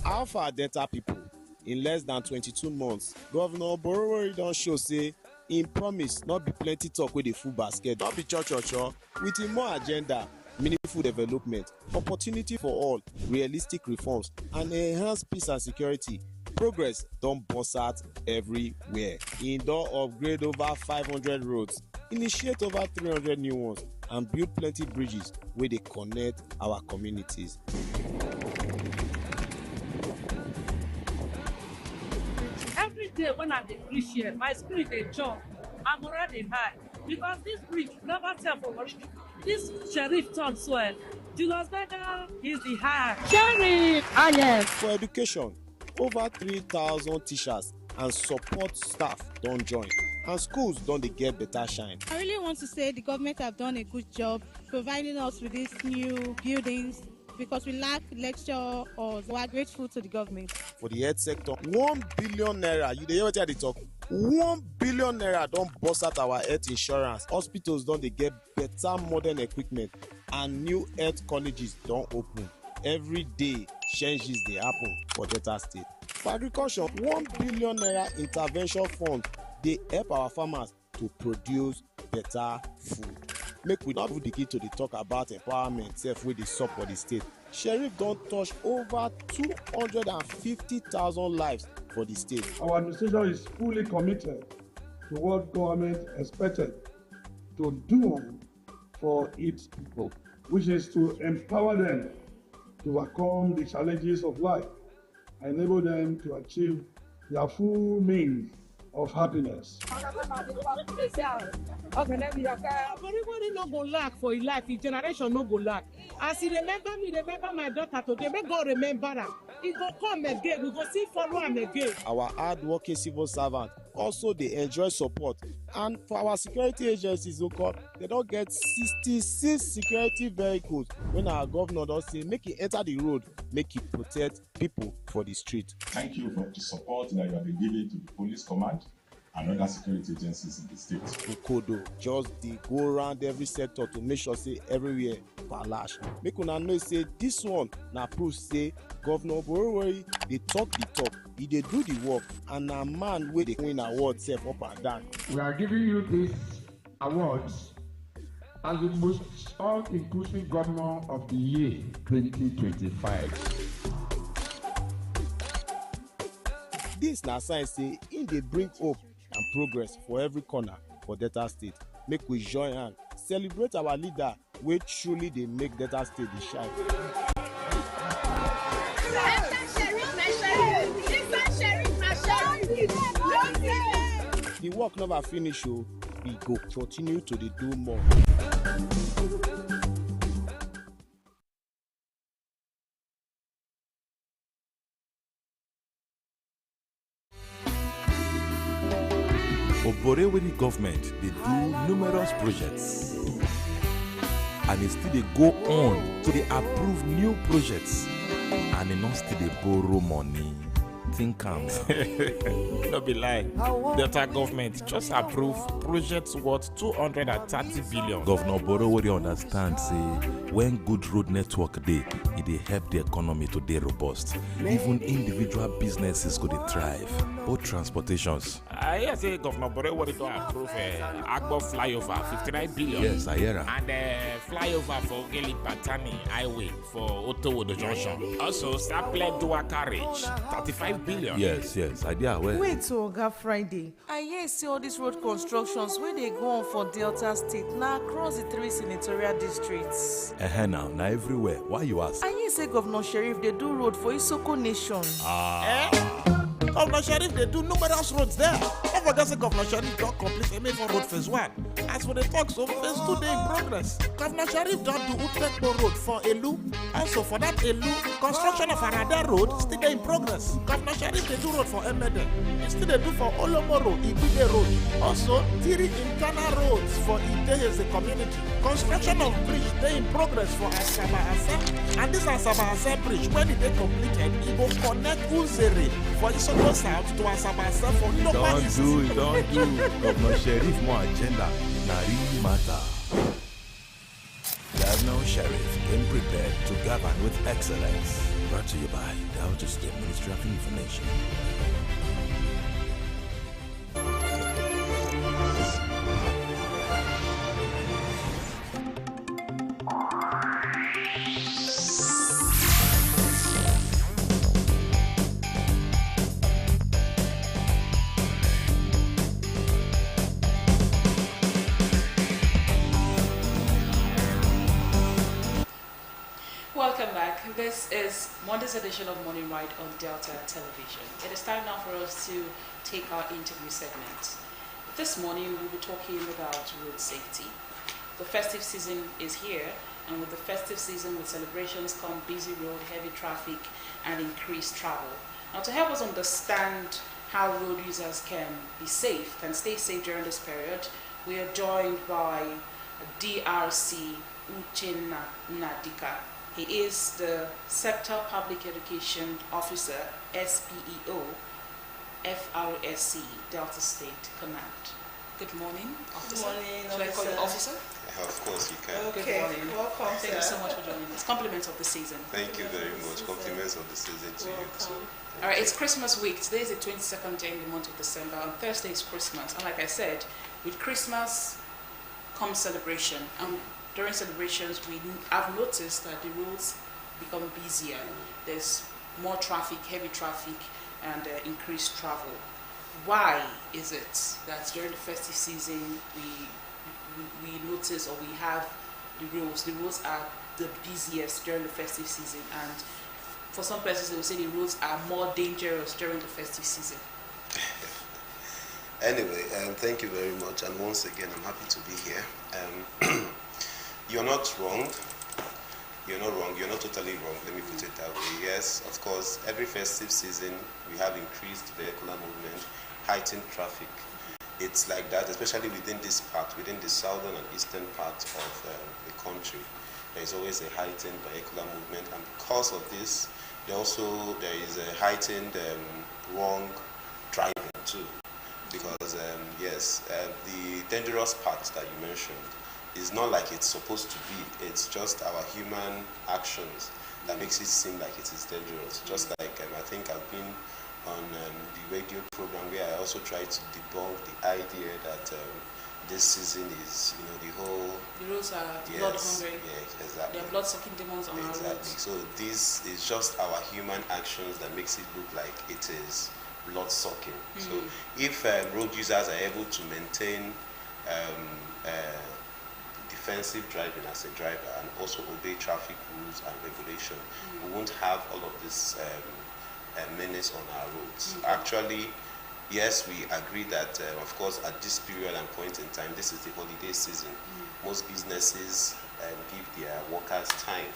Alpha Delta people, in less than 22 months, Governor Borowori don show say im promise not be plenty talk wey dey full basket, not be cho. With im more agenda, meaningful development, opportunity for all, realistic reforms, and enhanced peace and security, progress don burst out everywhere. Im don upgrade over 500 roads, initiate over 300 new ones, and build plenty bridges where they connect our communities. Every day when I dey reach here, my spirit dey jump, I'm already high because this bridge never tell for worship. This sheriff turn swell. Julius Berger is the high. Sheriff, yes. For education, over 3,000 teachers and support staff don join, and schools don dey get better shine. I really want to say the government have done a good job providing us with these new buildings because we lack lecture halls. We are grateful to the government. For the health sector, 1 billion naira, you dey hear wetin I dey talk? 1 billion naira don burst out our health insurance. Hospitals don dey get better modern equipment and new health colleges don open. Every day, changes dey happen for Delta State. For agriculture, 1 billion naira intervention fund dey help our farmers to produce better food. Make we not begin to dey talk about empowerment sef wey dey sup for the state. Sheriff don touch over 250,000 lives for the state. Our administration is fully committed to what government expected to do for its people, which is to empower them to overcome the challenges of life and enable them to achieve their full means of happiness. Everybody no go lack for his life, his generation no go lack. As he remember me, remember my daughter today, make God remember her. He go come again, we go see follow him again. Our hard-working civil servants also dey enjoy support, and for our security agencies they don get 66 security vehicles when our governor don say make e enter the road, make e protect people for the street. Thank you for the support that you have been giving to the police command and other security agencies in the state. Nkodo just dey go around every sector to make sure say everywhere palash. Make una know say this one na proof say Governor Oborevwori dey talk the talk, he dey do the work, and na man wey dey win award sef up and down. We are giving you this awards as the most all-inclusive governor of the year 2025. This na sign say im dey bring hope and progress for every corner for Delta State. Make we join hand celebrate our leader wey truly dey make Delta State dey shine. The work never finish o, we go continue to dey do more. Oborevwori government dey do numerous projects and e still dey go on to dey approve new projects, and e no still dey borrow money. Think am now. No be lie, Delta government just approve projects worth 230 billion. Governor Oborevwori understand say when good road network dey, e dey help the economy to dey robust. Even individual businesses go dey thrive, both transportations. I hear say Governor Oborevwori don approve Agbo flyover 59 billion. Yes, I hear am. And flyover for Ogeli Patani Highway for Otowodo Junction. Also, Sapele Dual Carriage 35 billion. Yes, I dey aware. Wait till Oga Friday. I hear say all these road constructions wey dey go on for Delta State na across the 3 senatorial districts. Now everywhere. Why you ask? I hear say Governor Sheriff dey do road for Isoko Nation. Governor Sheriff dey do numerous roads there. Don't forget say Governor Sheriff don complete Emefon Road phase 1. As for the talk, so phase 2 dey in progress. Governor Sheriff don do Utekpo Road for Elu. Also for that Elu, construction of Arada Road still dey in progress. Governor Sheriff dey do road for Emede. He still dey do for Olomo Road, Ibide Road. Also, 3 internal roads for Ideheze community. Construction of bridge dey in progress for Asaba Asa. And this Asaba Asa bridge, when it dey completed, e go connect Uzere for Isoko South to Asaba Asa for Lopa East. Don't do. Governor Sheriff more agenda. Na really matter. Governor Sheriff came prepared to govern with excellence. Brought to you by Delta State Ministry of Information. welcome back. This is Monday's edition of Morning Ride on Delta Television. It is time now for us to take our interview segment. This morning we'll be talking about road safety. The festive season is here, and with the festive season, with celebrations come busy road, heavy traffic, and increased travel. Now, to help us understand how road users can be safe, can stay safe during this period, we are joined by DRC Uchenna Nadika. He is the Sector Public Education Officer, SPEO, FRSC, Delta State Command. Good morning, officer. Good morning, Should I call you officer? Of course you can. Okay, Good morning. welcome, Thank you so much for joining us. Compliments of the season. Thank you very much. Compliments of the season to you too. All right, it's Christmas week. Today is the 22nd day in the month of December. On Thursday is Christmas. And like I said, with Christmas comes celebration. And during celebrations, I've noticed that the roads become busier. There's more traffic, heavy traffic, and increased travel. Why is it that during the festive season we notice, or we have the roads are the busiest during the festive season, and for some persons they will say the roads are more dangerous during the festive season? Anyway, thank you very much, and once again I'm happy to be here. You're not wrong. You're not wrong. You're not totally wrong. Let me put it that way. Yes, of course, every festive season we have increased vehicular movement, heightened traffic. It's like that, especially within this part, within the southern and eastern part of the country. There is always a heightened vehicular movement, and because of this, there is a heightened wrong driving too. Because the dangerous part that you mentioned is not like it's supposed to be. It's just our human actions that makes it seem like it is dangerous. Just like I think I've been on the radio program where I also try to debunk the idea that this season is, the roads are blood hungry. Yeah, exactly. There are blood sucking demons on our roads. So this is just our human actions that makes it look like it is blood sucking. So if road users are able to maintain defensive driving as a driver and also obey traffic rules and regulation, we won't have all of this menace on our roads. Actually, yes, we agree that, of course, at this period and point in time, this is the holiday season. Most businesses give their workers time.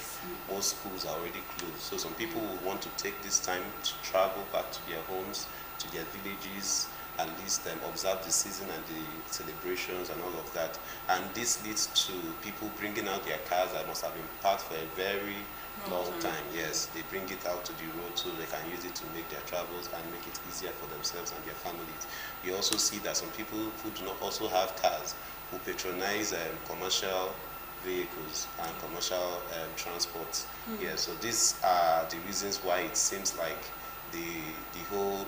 Most schools are already closed. So some people will want to take this time to travel back to their homes, to their villages, at least observe the season and the celebrations and all of that. And this leads to people bringing out their cars that must have been parked for a very long time. Yes, they bring it out to the road so they can use it to make their travels and make it easier for themselves and their families. You also see that some people who do not also have cars who patronize commercial vehicles and commercial transports. Yeah, so these are the reasons why it seems like the whole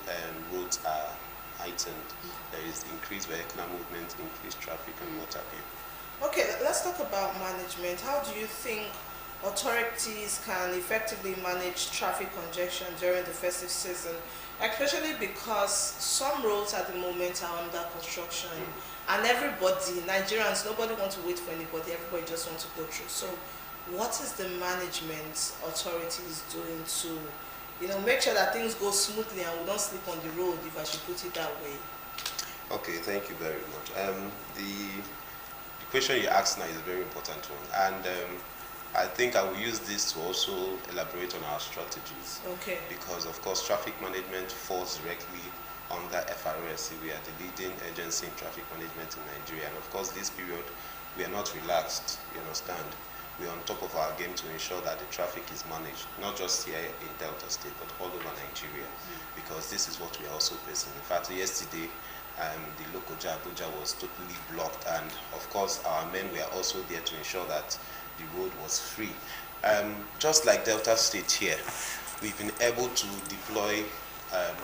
roads are heightened. There is increased vehicular movement, increased traffic, and what have you. Okay, let's talk about management. How do you think authorities can effectively manage traffic congestion during the festive season, especially because some roads at the moment are under construction, and everybody, Nigerians, nobody wants to wait for anybody, everybody just wants to go through. So what is the management authorities doing to make sure that things go smoothly and we don't sleep on the road, if I should put it that way? Okay, thank you very much. The question you asked now is a very important one, and I think I will use this to also elaborate on our strategies. Okay. Because of course traffic management falls directly under FRSC. We are the leading agency in traffic management in Nigeria, and of course this period we are not relaxed, you understand. We're on top of our game to ensure that the traffic is managed, not just here in Delta State, but all over Nigeria, because this is what we are also facing. In fact, yesterday, the Lokoja Abuja was totally blocked, and of course, our men were also there to ensure that the road was free. Just like Delta State here, we've been able to deploy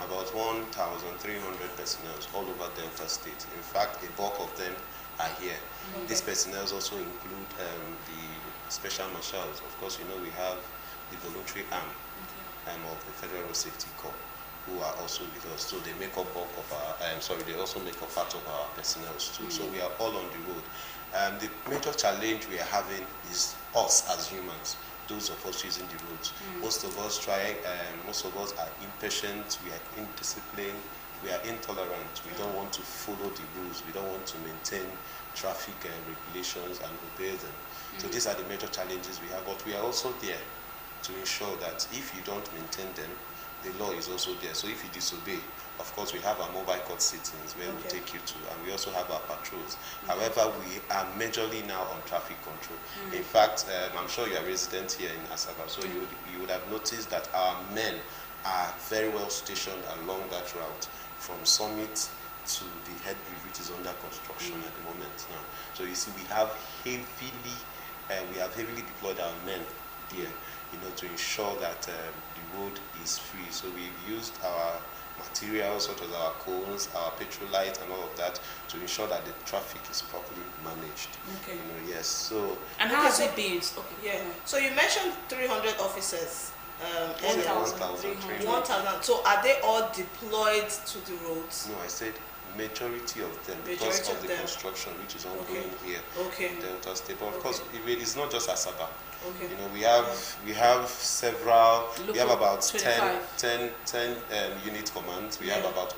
about 1,300 personnel all over Delta State. In fact, a bulk of them are here. Okay. These personnel also include the special marshals. Of course, we have the voluntary arm of the Federal Road Safety Corps, who are also with us. So they make up bulk of our, they also make up part of our personnel too. So we are all on the road. The major challenge we are having is us as humans. those of us using the roads. Most of us are impatient, we are indisciplined, we are intolerant, we don't want to follow the rules, we don't want to maintain traffic regulations and obey them. So these are the major challenges we have, but we are also there to ensure that if you don't maintain them, the law is also there. So if you disobey, of course, we have our mobile court sittings where we take you to, and we also have our patrols. However, we are majorly now on traffic control. In fact, I'm sure you are resident here in Asaba, so you would have noticed that our men are very well stationed along that route from Summit to the head bridge, which is under construction at the moment now. So you see, we have heavily deployed our men there, to ensure that the road is free. So we've used our materials such as our cones, our petrol light, and all of that to ensure that the traffic is properly managed. Okay. Yes. So. And how has it been? Okay. Yeah. So you mentioned 300 officers. 1,300. 1,000. So are they all deployed to the roads? No, I said majority of them because of the construction which is ongoing here in Delta State. But of course, it's not just Asaba. We have several. We have about 10 unit commands. We have about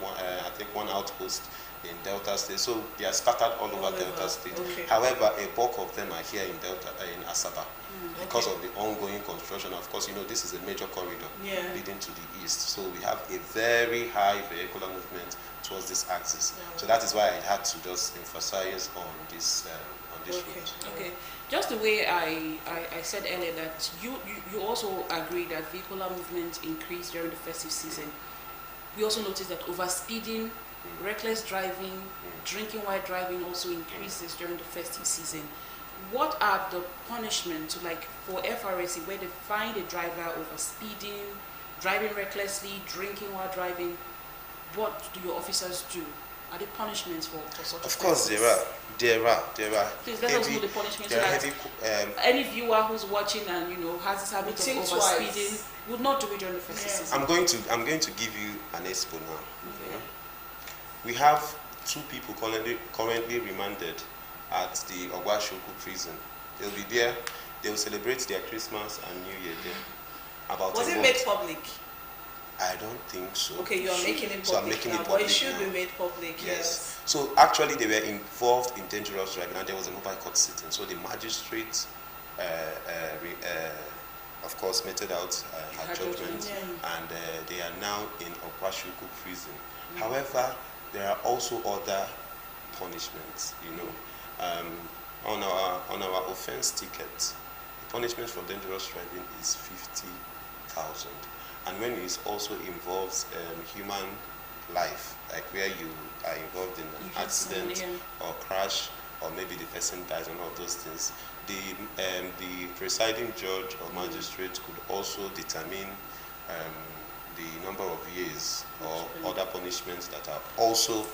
one outpost in Delta State. So they are scattered all over Delta State. However, a bulk of them are here in Asaba. Because of the ongoing construction. Of course, this is a major corridor leading to the east. So we have a very high vehicular movement towards this axis. So that is why I had to just emphasize on this route. Okay. Just the way I said earlier that you also agree that vehicular movement increased during the festive season. We also noticed that overspeeding, reckless driving, drinking while driving also increases during the festive season. What are the punishments, for FRSC, where they find a driver overspeeding, driving recklessly, drinking while driving? What do your officers do? Are there punishments for such? Of course, there are. Please let us know the punishments. So that any viewer who's watching and has this habit of overspeeding would not do it during the festive season. I'm going to give you an expo now. We have 2 people currently remanded at the Ogwashoku prison. They'll be there. They will celebrate their Christmas and New Year there. Was it made public? I don't think so. Okay, you are making it public. So I'm making it public. But it should be made public. Yes. So actually, they were involved in dangerous driving, and there was a mobile court sitting. So the magistrate, of course, meted out her judgment, and they are now in Ogwashoku prison. However, there are also other punishments. On our offense ticket, the punishment for dangerous driving is 50,000, and when it also involves human life, like where you are involved in an accident or crash, or maybe the person dies, and all those things, the presiding judge or magistrate could also determine the number of years or other punishments that are also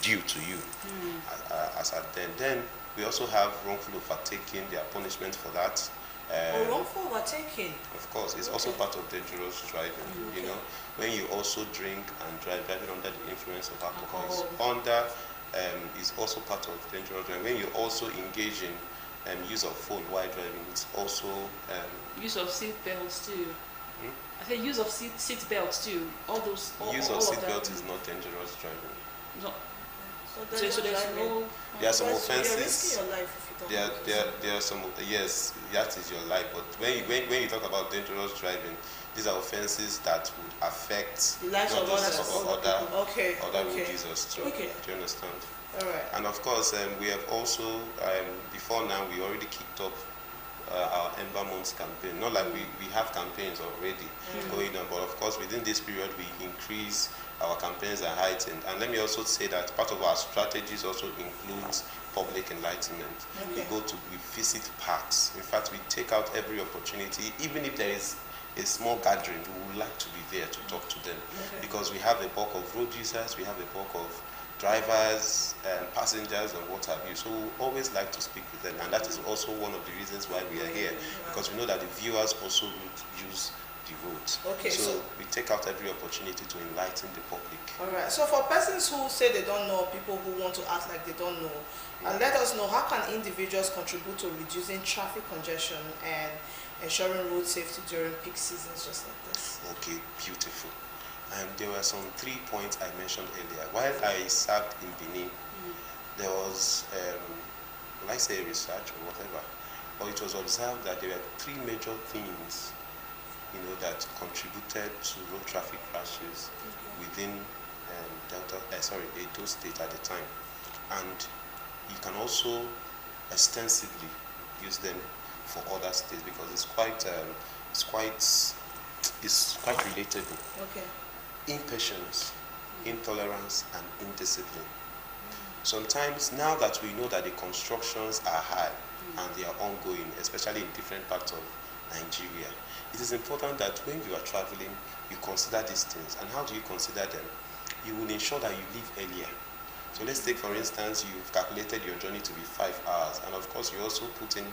due to you as at then. Then we also have wrongful overtaking. There are punishments for that. Wrongful overtaking? Of course, it's also part of dangerous driving. When you also drink and driving under the influence of alcohol is also part of dangerous driving. When you also engage in use of phone while driving, it's also use of seat belts too. I said use of seat belts too. Use of seat belts is not dangerous driving. No. So there's no. There are some offenses. You're risking your life if you don't. There are some. Yes, that is your life. But when you talk about dangerous driving, these are offenses that would affect the lives of other road users too. Okay. Do you understand? All right. And of course, we have also before now we already kicked off our Ember Months campaign. Not like we have campaigns already going on, but of course within this period we increase our campaigns are heightened. And let me also say that part of our strategies also includes public enlightenment. We visit parks. In fact, we take out every opportunity, even if there is a small gathering, we would like to be there to talk to them, because we have a bulk of road users, we have a bulk of drivers and passengers and what have you. So we always like to speak with them, and that is also one of the reasons why we are here, because we know that the viewers also would use the road. Okay, so we take out every opportunity to enlighten the public. All right. So for persons who say they don't know, people who want to act like they don't know, let us know, how can individuals contribute to reducing traffic congestion and ensuring road safety during peak seasons just like this? Okay, beautiful. And there were some 3 points I mentioned earlier. While I served in Benin, there was, will I say research or whatever, or it was observed that there were 3 major things, that contributed to road traffic crashes within Edo State at the time. And you can also extensively use them for other states because it's quite relatable. Okay. Impatience, intolerance, and indiscipline. Sometimes, now that we know that the constructions are high and they are ongoing, especially in different parts of Nigeria, it is important that when you are traveling, you consider these things. And how do you consider them? You will ensure that you leave earlier. So let's take, for instance, you've calculated your journey to be 5 hours, and of course you also put in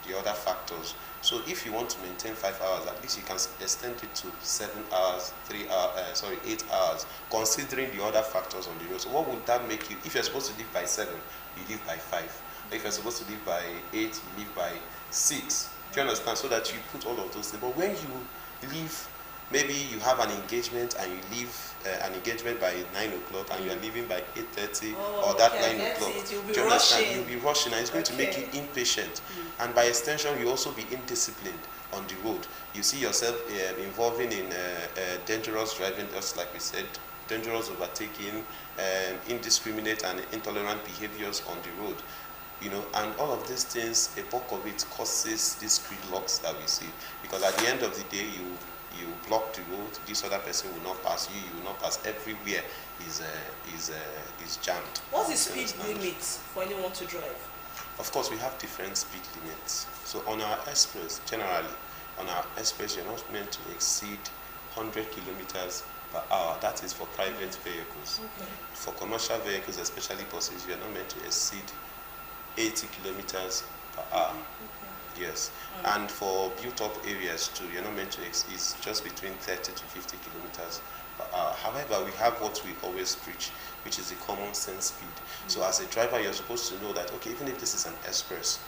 the other factors. So if you want to maintain 5 hours, at least you can extend it to 7 hours, 8 hours, considering the other factors on the road. So what would that make you? If you're supposed to leave by 7, you leave by 5. If you're supposed to leave by 8, you leave by 6. Do you understand? So that you put all of those things. But when you leave, maybe you have an engagement and you leave an engagement by 9 o'clock and you are leaving by 8:30 or that 9 o'clock. You'll be rushing. You'll be rushing, and it's going to make you impatient. And by extension, you also be indisciplined on the road. You see yourself involving in dangerous driving, just like we said, dangerous overtaking, indiscriminate and intolerant behaviors on the road. And all of these things, a bulk of it causes these gridlocks that we see. Because at the end of the day, you block the road, this other person will not pass you, you will not pass. Everywhere is jammed. What's the speed limit for anyone to drive? Of course, we have different speed limits. So on our express, generally, you're not meant to exceed 100 kilometers per hour. That is for private vehicles. Okay. For commercial vehicles, especially buses, you're not meant to exceed 80 kilometers per hour. Okay. Yes. And for built-up areas too, you're not meant to exceed, just between 30 to 50 kilometers per hour. However, we have what we always preach, which is the common sense speed. So as a driver, you're supposed to know that, okay, even if this is an express,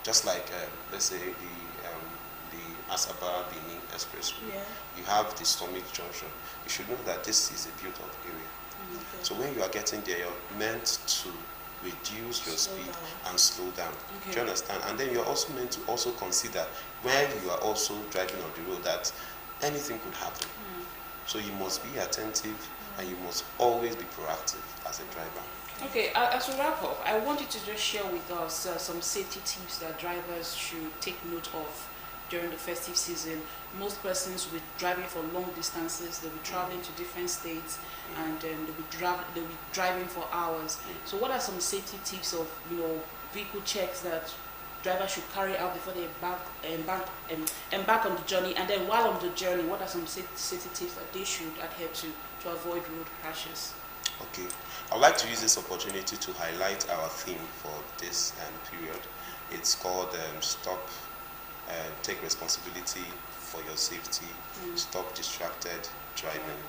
just like, let's say, the Asaba Benin Expressway, you have the Stomach Junction. You should know that this is a built-up area. Okay. So when you are getting there, you're meant to reduce your speed and slow down. Okay. Do you understand? And then you're also meant to also consider when you are also driving on the road that anything could happen. So you must be attentive and you must always be proactive as a driver. Okay, as we wrap up, I want you to just share with us some safety tips that drivers should take note of during the festive season. Most persons will be driving for long distances, they'll be traveling to different states, and they'll be driving for hours. So what are some safety tips of vehicle checks that drivers should carry out before they embark on the journey? And then while on the journey, what are some safety tips that they should adhere to avoid road crashes? Okay, I'd like to use this opportunity to highlight our theme for this period. It's called Stop, Take Responsibility for Your Safety, Stop Distracted Driving.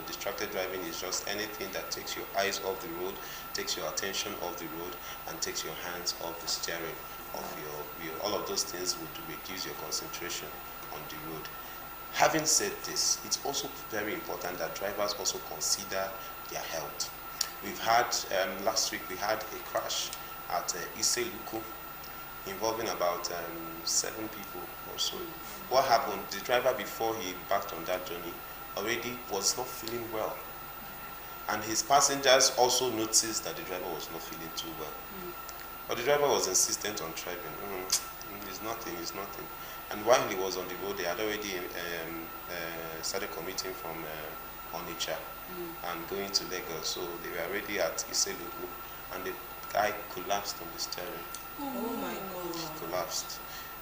Distracted driving is just anything that takes your eyes off the road, takes your attention off the road, and takes your hands off the steering of your wheel. All of those things would reduce your concentration on the road. Having said this, it's also very important that drivers also consider their health. We've had, last week we had a crash at Iseluku involving about 7 people or so. What happened, the driver, before he embarked on that journey, already was not feeling well. And his passengers also noticed that the driver was not feeling too well. But the driver was insistent on driving. It's nothing. And while he was on the road, they had already started commuting from Onitsha and going to Lagos. So they were already at Iseluku, and the guy collapsed on the steering. Oh my God.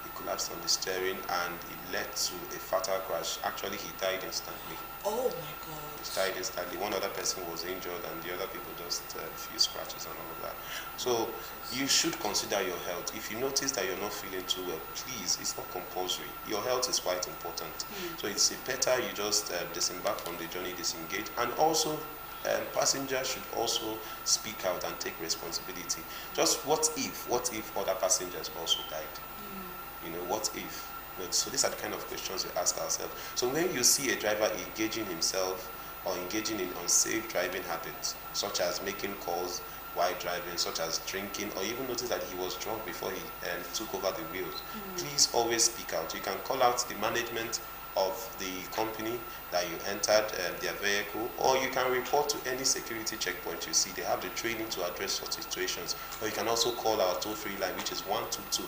He collapsed on the steering and it led to a fatal crash. Actually, he died instantly. Oh my God. He died instantly. One other person was injured and the other people just a few scratches and all of that. So you should consider your health. If you notice that you're not feeling too well, please, it's not compulsory. Your health is quite important. So it's better you just disembark from the journey, disengage. And also, passengers should also speak out and take responsibility. Just what if other passengers also died? You know, what if? So these are the kind of questions we ask ourselves. So when you see a driver engaging himself or engaging in unsafe driving habits, such as making calls while driving, such as drinking, or even notice that he was drunk before he took over the wheels, please always speak out. You can call out the management of the company that you entered their vehicle, or you can report to any security checkpoint you see. They have the training to address such situations. Or you can also call our toll-free line, which is 122.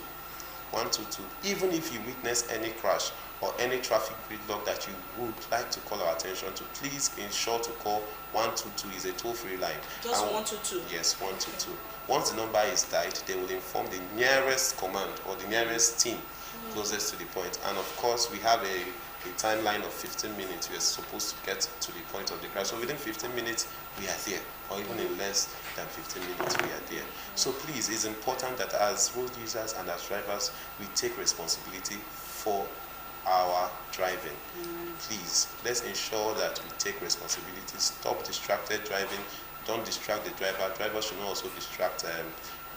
122. Even if you witness any crash or any traffic gridlock that you would like to call our attention to, please ensure to call 122. Is a toll-free line. Just 122? Yes, 122. Once the number is dialed, they will inform the nearest command or the nearest team closest to the point. And of course, we have a timeline of 15 minutes. We are supposed to get to the point of the crash. So within 15 minutes, we are there. Or even in less than 15 minutes, we are there. So please, it's important that as road users and as drivers, we take responsibility for our driving. Please, let's ensure that we take responsibility. Stop distracted driving. Don't distract the driver. Drivers should not also distract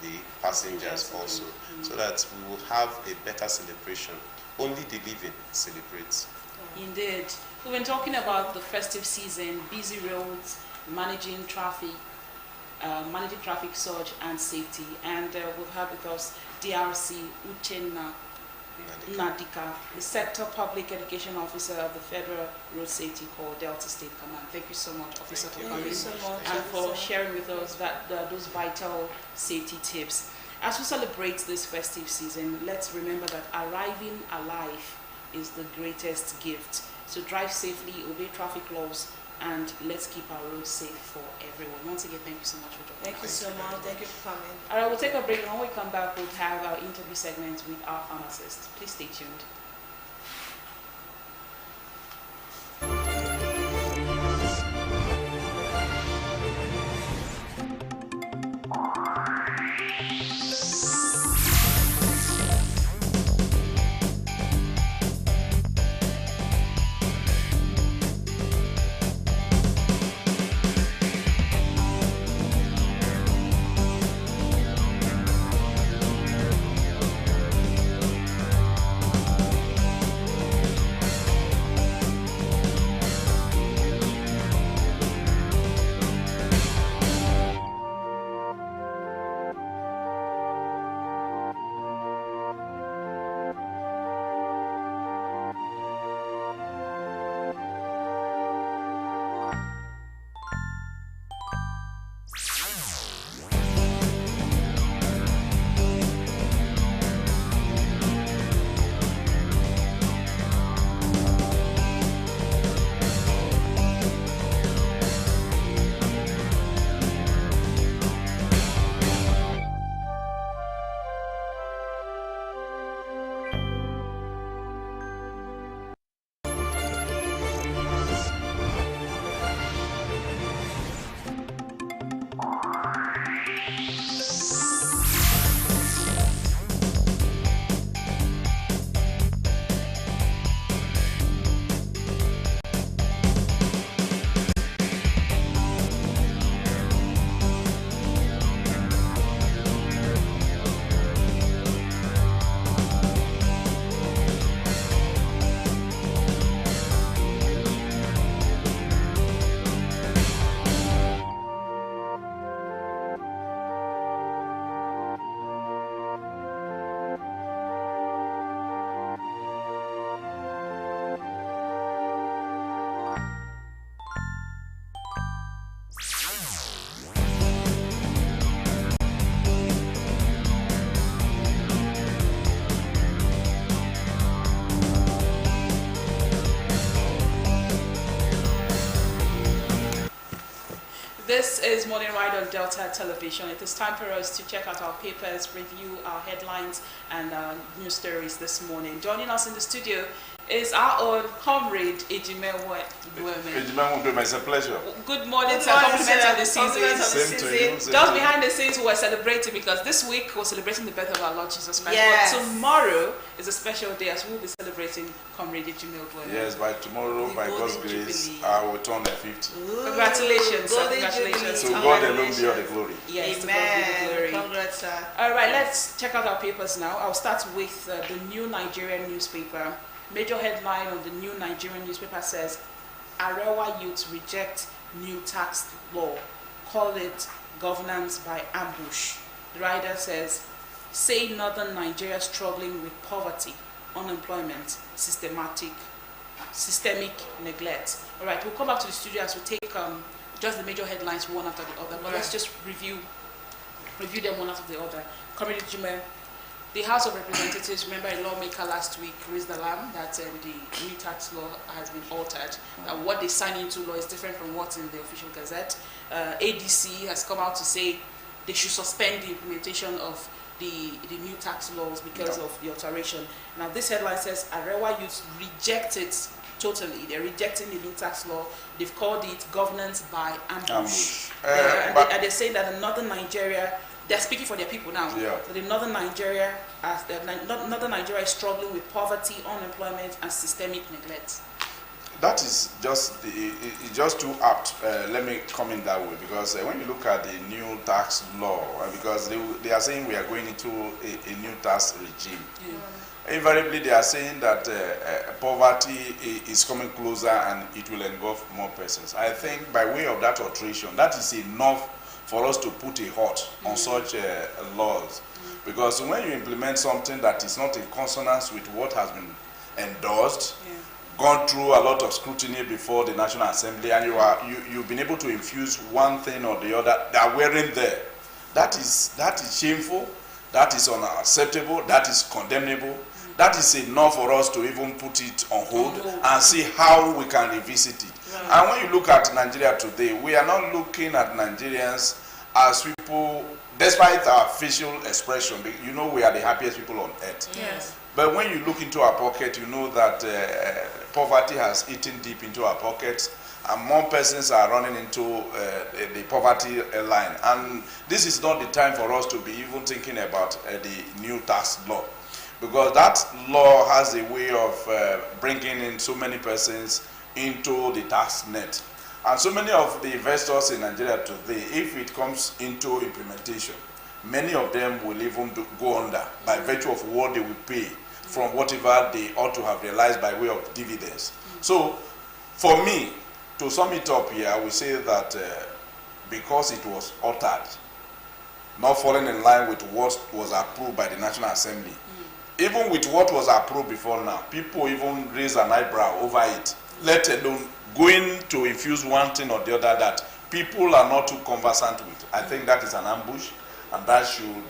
the passengers also, so that we will have a better celebration. Only the living celebrates. Indeed. We've been talking about the festive season, busy roads, managing traffic surge and safety. And we've had with us DRC Uchenna Nadika, the Sector Public Education Officer of the Federal Road Safety Corps, Delta State Command. Thank you so much, Officer, for coming and for sharing with us those vital safety tips. As we celebrate this festive season, let's remember that arriving alive is the greatest gift. So drive safely, obey traffic laws, and let's keep our roads safe for everyone. Once again, thank you so much for joining us. Thank you so much. Thank you for coming. All right, we'll take a break. When we come back, we'll have our interview segment with our pharmacist. Please stay tuned. This is Morning Ride on Delta Television. It is time for us to check out our papers, review our headlines and news stories this morning. Joining us in the studio is our own comrade, Ejime Nweme. It's a pleasure. Good morning, sir. Compliments on the season. Same to you. Just behind the scenes, we're celebrating because this week we're celebrating the birth of our Lord Jesus Christ. Yes. But tomorrow is a special day as we'll be celebrating comrade Ejime Nweme. Yes, by tomorrow, by God's grace, I will turn the 50. Congratulations, sir. Congratulations. To God alone be all the glory. Yes, Amen. to God be the glory. Congrats, sir. All right, let's check out our papers now. I'll start with the New Nigerian newspaper. Major headline on the New Nigerian newspaper says, Arewa youths reject new tax law. Call it governance by ambush. The writer says, say Northern Nigeria struggling with poverty, unemployment, systemic neglect. All right, we'll come back to the studio as we take just the major headlines one after the other. But let's just review them one after the other. Comrade Ejime, the House of Representatives, remember a lawmaker last week raised alarm that the new tax law has been altered. What they sign into law is different from what's in the official gazette. ADC has come out to say they should suspend the implementation of the new tax laws because of the alteration. Now this headline says Arewa youths reject it totally. They're rejecting the new tax law. They've called it governance by ambush. And they're saying that in Northern Nigeria, they're speaking for their people now. So the Northern Nigeria is struggling with poverty, unemployment, and systemic neglect. That is just just too apt. Let me comment that way, because when you look at the new tax law, because they are saying we are going into a new tax regime. Invariably, they are saying that poverty is coming closer and it will engulf more persons. I think by way of that alteration, that is enough for us to put a halt on such laws. Because when you implement something that is not in consonance with what has been endorsed, gone through a lot of scrutiny before the National Assembly, and you've been able to infuse one thing or the other that weren't there, that is shameful, that is unacceptable, that is condemnable. That is enough for us to even put it on hold and see how we can revisit it. And when you look at Nigeria today, we are not looking at Nigerians as people, despite our facial expression, you know we are the happiest people on earth. Yes. But when you look into our pocket, you know that poverty has eaten deep into our pockets, and more persons are running into the poverty line. And this is not the time for us to be even thinking about the new tax law, because that law has a way of bringing in so many persons into the tax net. And so many of the investors in Nigeria today, if it comes into implementation, many of them will even go under by virtue of what they will pay from whatever they ought to have realized by way of dividends. So, for me, to sum it up here, I will say that because it was altered, not falling in line with what was approved by the National Assembly, even with what was approved before now, people even raise an eyebrow over it, let alone going to infuse one thing or the other that people are not too conversant with. I think that is an ambush, and that should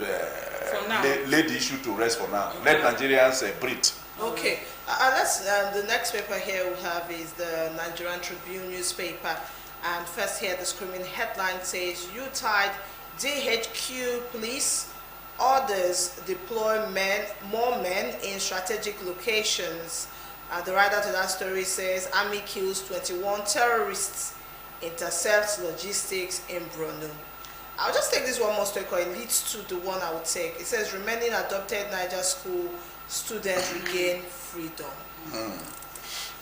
lay the issue to rest for now. Let Nigerians breathe. Okay, the next paper here we have is the Nigerian Tribune newspaper. And first here, the screaming headline says, U-Tide DHQ police orders deploy more men in strategic locations. The writer to that story says, Army kills 21 terrorists, intercepts logistics in Borno. I'll just take this one more story because it leads to the one I would take. It says, remaining adopted Niger school students regain freedom.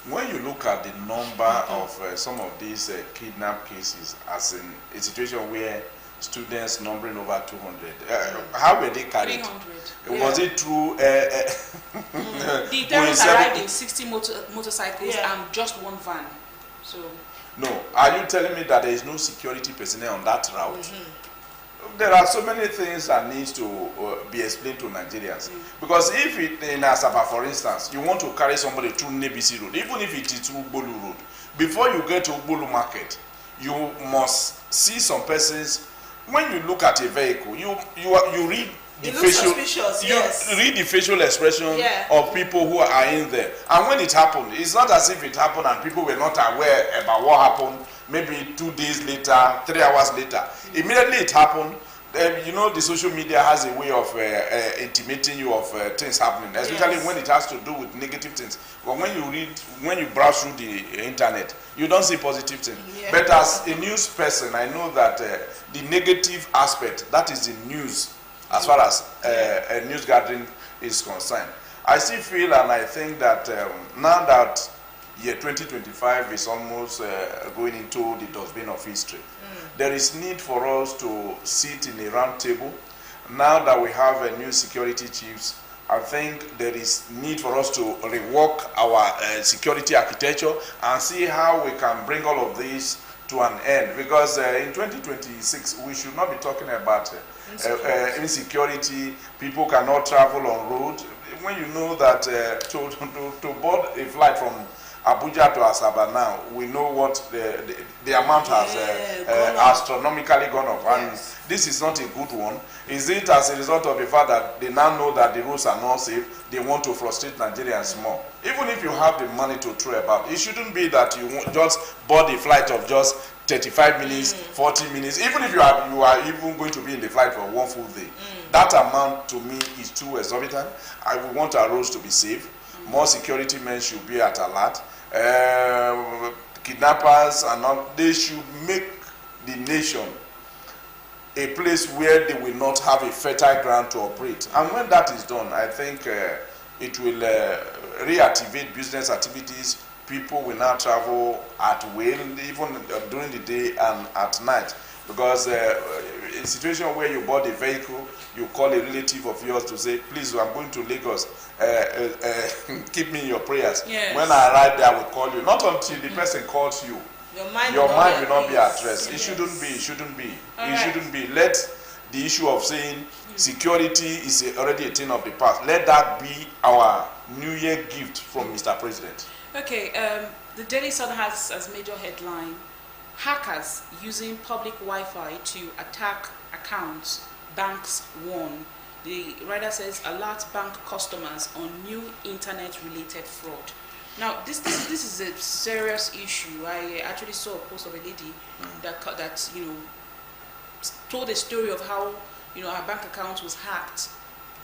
When you look at the number of some of these kidnap cases, as in a situation where students numbering over 200, how were they carried? 300. Was it through the terrorists arrived in 60 motorcycles and just one van. So no, are you telling me that there is no security personnel on that route? There are so many things that needs to be explained to Nigerians. Because if in Asaba, for instance, you want to carry somebody through Nebisi Road, even if it is through Bolu Road, before you get to Bolu Market, you must see some persons. When you look at a vehicle, you read the it looks facial, suspicious, you yes. read the facial expression Yeah. of people who are in there. And when it happened, it's not as if it happened and people were not aware about what happened. Maybe 2 days later, 3 hours later, immediately it happened. You know, the social media has a way of intimating you of things happening, especially Yes. when it has to do with negative things. But when you browse through the internet, you don't see positive things. Yeah. But as a news person, I know that the negative aspect, that is the news, as far as a news gathering is concerned. I still feel and I think that now that year 2025 is almost going into the dustbin of history, there is need for us to sit in a round table. Now that we have a new security chiefs, I think there is need for us to rework our security architecture and see how we can bring all of this to an end. Because in 2026, we should not be talking about insecurity. People cannot travel on road. When you know that to board a flight from Abuja to Asaba now, we know what the amount has astronomically gone up. And this is not a good one. Is it as a result of the fact that they now know that the roads are not safe, they want to frustrate Nigerians more? Even if you have the money to throw about, it shouldn't be that you just board a flight of just 35 minutes, 40 minutes. Even if you are even going to be in the flight for one full day, that amount to me is too exorbitant. I would want our roads to be safe. More security men should be at alert. Kidnappers and all, they should make the nation a place where they will not have a fertile ground to operate. And when that is done, I think it will reactivate business activities. People will now travel at will, even during the day and at night. Because a situation where you board a vehicle, you call a relative of yours to say, please, I'm going to Lagos, keep me in your prayers. Yes. When I arrive there, I will call you. Not until the person calls you. Your mind will not be addressed. It shouldn't be. It shouldn't be. Shouldn't be. Let the issue of saying security is already a thing of the past. Let that be our New Year gift from Mr. President. Okay, the Daily Sun has as major headline, hackers using public Wi-Fi to attack accounts, banks warn. The writer says alert bank customers on new internet-related fraud. Now, this is a serious issue. I actually saw a post of a lady that told a story of how her bank account was hacked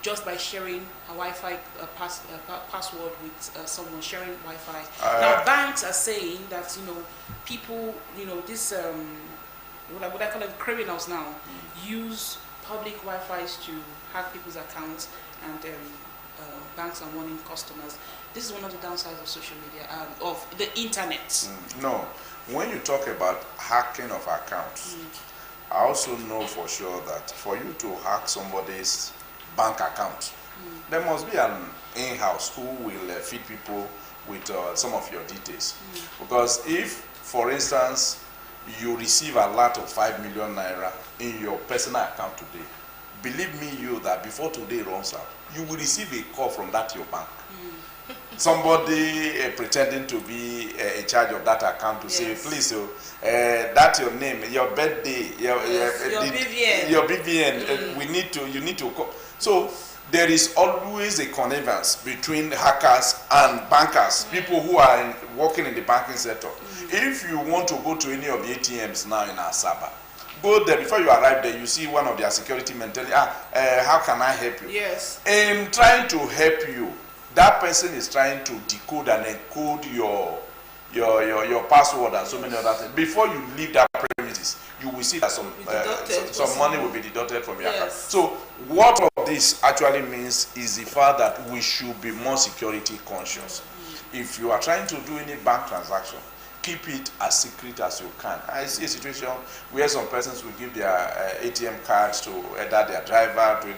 just by sharing a Wi-Fi password with someone, sharing Wi-Fi. Now, banks are saying that people, this what I call them criminals now, use public Wi-Fi's to hack people's accounts, and banks are warning customers. This is one of the downsides of social media, of the internet. No, when you talk about hacking of accounts, I also know for sure that for you to hack somebody's bank account, there must be an in-house who will feed people with some of your details. Because if, for instance, you receive a lot of 5 million naira in your personal account today, believe me that before today runs out, you will receive a call from that your bank. Somebody pretending to be in charge of that account to say, please, that's your name, your birthday, your BVN, you need to call. So there is always a connivance between hackers and bankers, people who are working in the banking sector. If you want to go to any of the ATMs now in Asaba, go there. Before you arrive there, you see one of their security men tell you, how can I help you? Yes. In trying to help you, that person is trying to decode and encode your password and so many other things. Before you leave that premises, you will see that some money will be deducted from your account. So what all this actually means is the fact that we should be more security conscious. If you are trying to do any bank transaction, keep it as secret as you can. I see a situation where some persons will give their ATM cards to either their driver.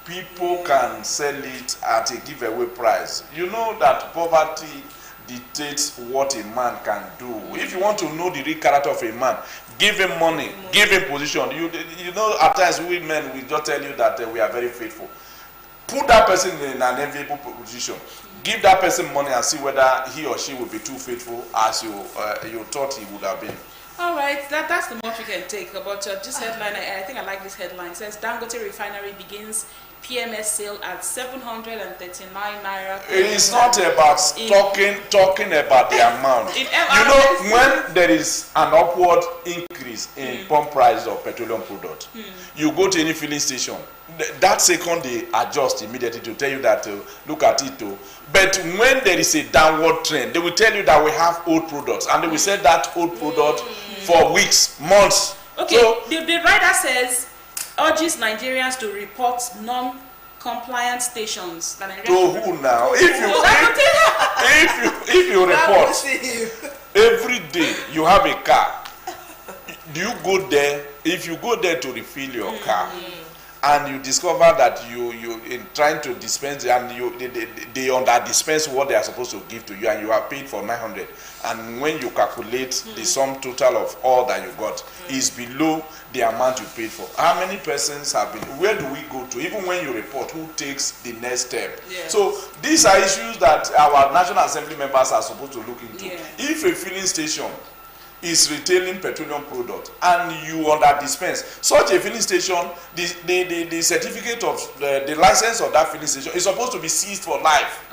People can sell it at a giveaway price. You know that poverty dictates what a man can do. If you want to know the real character of a man, give him money, give him position. You know, at times we men will just tell you that we are very faithful. Put that person in an enviable position. Give that person money and see whether he or she will be too faithful as you thought he would have been. All right, that's the most we can take about this headline. I think I like this headline. It says Dangote Refinery begins PMS sale at 739 naira. It's not about talking about the amount. You know, when there is an upward increase in pump price of petroleum product, you go to any filling station. That second they adjust immediately to tell you that look at it too. But when there is a downward trend, they will tell you that we have old products, and they will sell that old product for weeks, months. Okay, so, the writer says urges Nigerians to report non-compliant stations. To who now? If you report every day you have a car, do you go there? If you go there to refill your car, and you discover that you in trying to dispense and they under dispense what they are supposed to give to you, and you are paid for 900, and when you calculate the sum total of all that you got is below the amount you paid for. How many persons have been? Where do we go to? Even when you report, who takes the next step? Yes. So these are issues that our National Assembly members are supposed to look into. If a filling station is retailing petroleum product and you under dispense such a filling station, the certificate of the license of that filling station is supposed to be seized for life.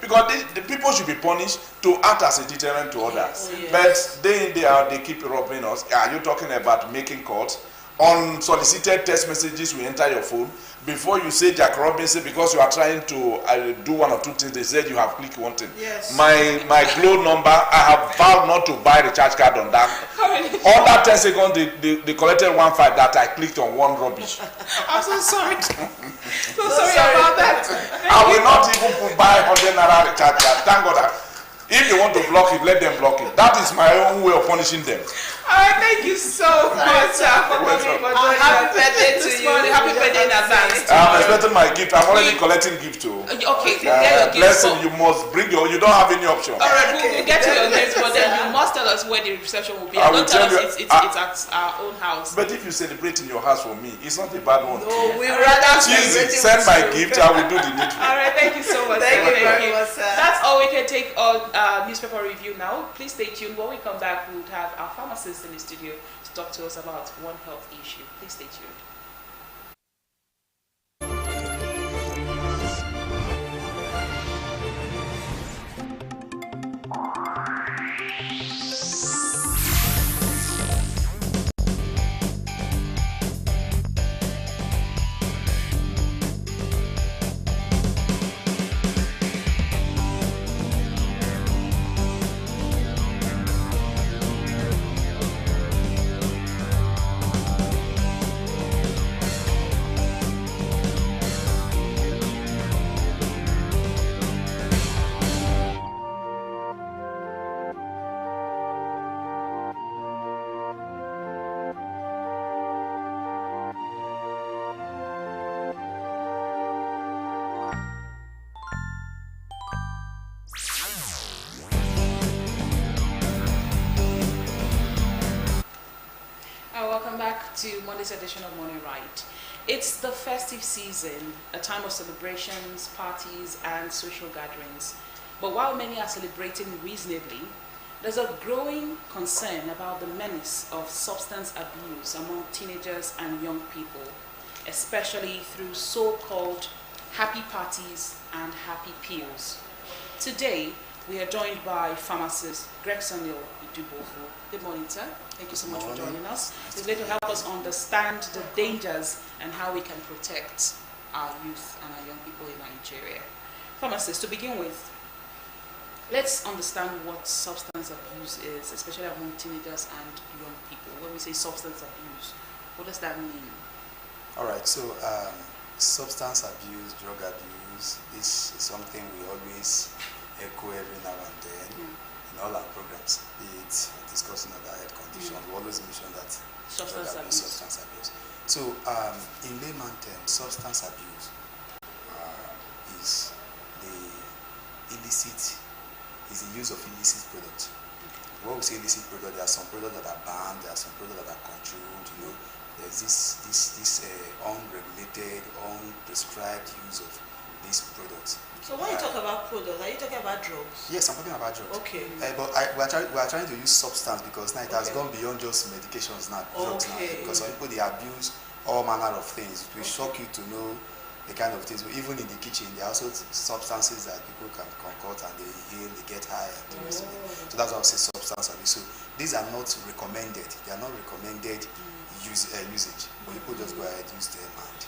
Because the people should be punished to act as a deterrent to others. But day in day out they keep robbing us. Are you talking about making calls? Unsolicited text messages will enter your phone. Before you say Jack Robinson, because you are trying to do one or two things, they said you have clicked one thing. Yes. My Glow number, I have vowed not to buy the charge card on that. On that 10 seconds, they collected 1.5 that I clicked on one rubbish. I'm so sorry. so sorry about that. I will not even buy 100 naira recharge card. Thank God. If they want to block it, let them block it. That is my own way of punishing them. Thank you so much for coming for joining us. Happy birthday to you. Happy birthday in advance. I'm expecting my gift. I'm already collecting gift too. Okay, get your gift. Listen, you must bring you don't have any option. Alright, we'll get to your gift, but then you must tell us where the reception will be. Don't tell us it's at our own house. But if you celebrate in your house for me, it's not a bad one. No, we rather send my gift, I will do the needful. Alright, thank you so much. Thank you very much, sir. That's all we can take on newspaper review now. Please stay tuned. When we come back, we'll have our pharmacist in the studio to talk to us about one health issue. Please stay tuned. Welcome back to Monday's edition of Morning Right. It's the festive season, a time of celebrations, parties, and social gatherings. But while many are celebrating reasonably, there's a growing concern about the menace of substance abuse among teenagers and young people, especially through so-called happy parties and happy pills. Today, we are joined by pharmacist Gregsonil Idubofu. Good morning, sir. Thank you so much for joining us. He's going to help us understand the dangers and how we can protect our youth and our young people in Nigeria. Pharmacist, to begin with, let's understand what substance abuse is, especially among teenagers and young people. When we say substance abuse, what does that mean? All right, so substance abuse, drug abuse, this is something we always echo every now and then in all our programs, be it discussing other health conditions. We always mention that substance abuse. So in layman terms, substance abuse is the use of illicit products. When we say illicit product, there are some products that are banned, there are some products that are controlled. There's this unregulated, unprescribed use of these products. So when you talk about products, are you talking about drugs? Yes, I'm talking about drugs. Okay. But we are trying to use substance because now it has gone beyond just medications now, drugs now. Because some people, they abuse all manner of things. It will shock you to know the kind of things. Even in the kitchen, there are also substances that people can concoct and they inhale, they get high. And the rest of it. So that's why I say substance abuse. So these are not recommended. They are not recommended usage. But people just go ahead and use them and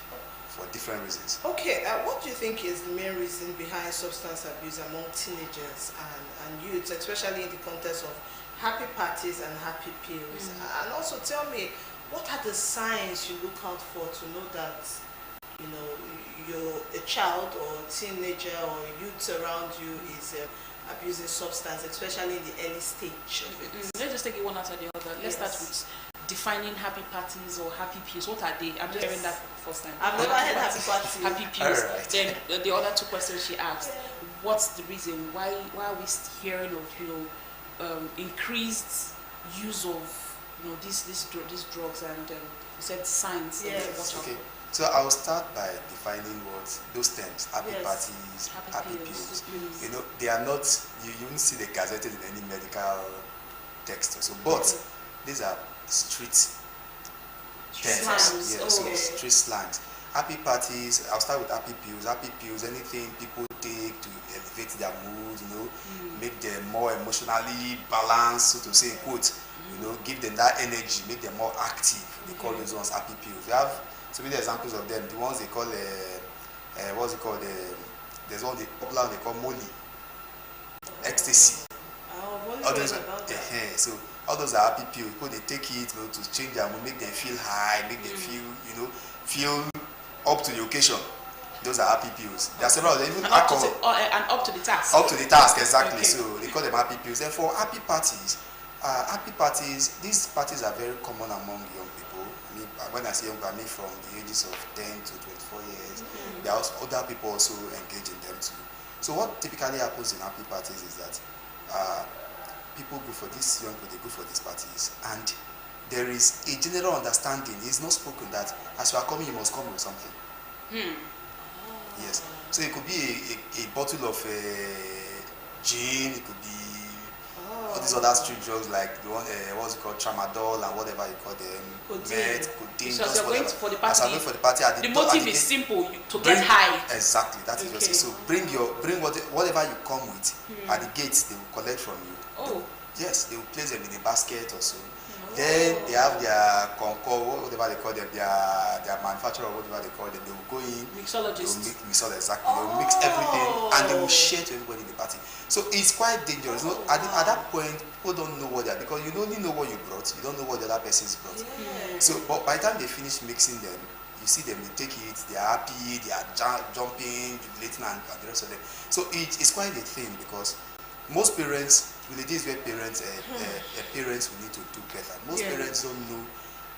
for different reasons. Okay, what do you think is the main reason behind substance abuse among teenagers and youths, especially in the context of happy parties and happy pills? And also tell me, what are the signs you look out for to know that, you know, you're a child or a teenager or youth around you is abusing substance, especially in the early stage of it? Let's just take it one after the other. Let's start with defining happy parties or happy pills. What are they? I'm just hearing that for the first time. I've never heard happy parties. Happy pills. Right. Then the other two questions she asked, what's the reason? Why are we hearing of, you know, increased use of, you know, these drugs, and you said signs. Yes. Okay. So I'll start by defining what those terms, happy parties, happy pills. You know, they are not, you won't see the gazetted in any medical text. So, but these are street terms. Yes, so street slangs. Happy parties, I'll start with happy pills. Happy pills, anything people take to elevate their mood, you know, make them more emotionally balanced, so to say, in quotes, you know, give them that energy, make them more active. They call those ones happy pills. We have so many examples of them. The ones they call, what's it called? There's one, the popular one they call Molly, ecstasy. All those, so all those are happy pills. People, they take it, you know, to change their mood, make them feel high, make them feel, you know, feel up to the occasion. Those are happy pills. There are several of them, even alcohol. And up to the task. Up to the task, exactly. Okay. So they call them happy pills. And for happy parties, these parties are very common among young people. I mean, when I say young, I mean from the ages of 10 to 24 years. There are also other people also engage in them too. So what typically happens in happy parties is that people go for this, young people, they go for these parties, and there is a general understanding, it's not spoken, that as you are coming, you must come with something. Yes. So it could be a bottle of gin, it could be all these other street drugs like the one, what's it called, tramadol and whatever you call them, codeine. So as you're going for the party, the motive is simple, to get high. Exactly, that is just it. So bring whatever you come with, at the gates they will collect from you. Yes, they will place them in a basket or so. Then they have their concord, whatever they call them, their manufacturer, whatever they call them. They will go in. Mixologists. They will exactly. They will mix everything and they will share to everybody in the party. So it's quite dangerous. You know, at that point, people don't know what they are, because you only know what you brought. You don't know what the other person's brought. So, but by the time they finish mixing them, you see them, they take it, they are happy, they are jumping, jubilating, and the rest of them. So it's quite a thing, because most parents, with the days where parents will need to do better. Most parents don't know,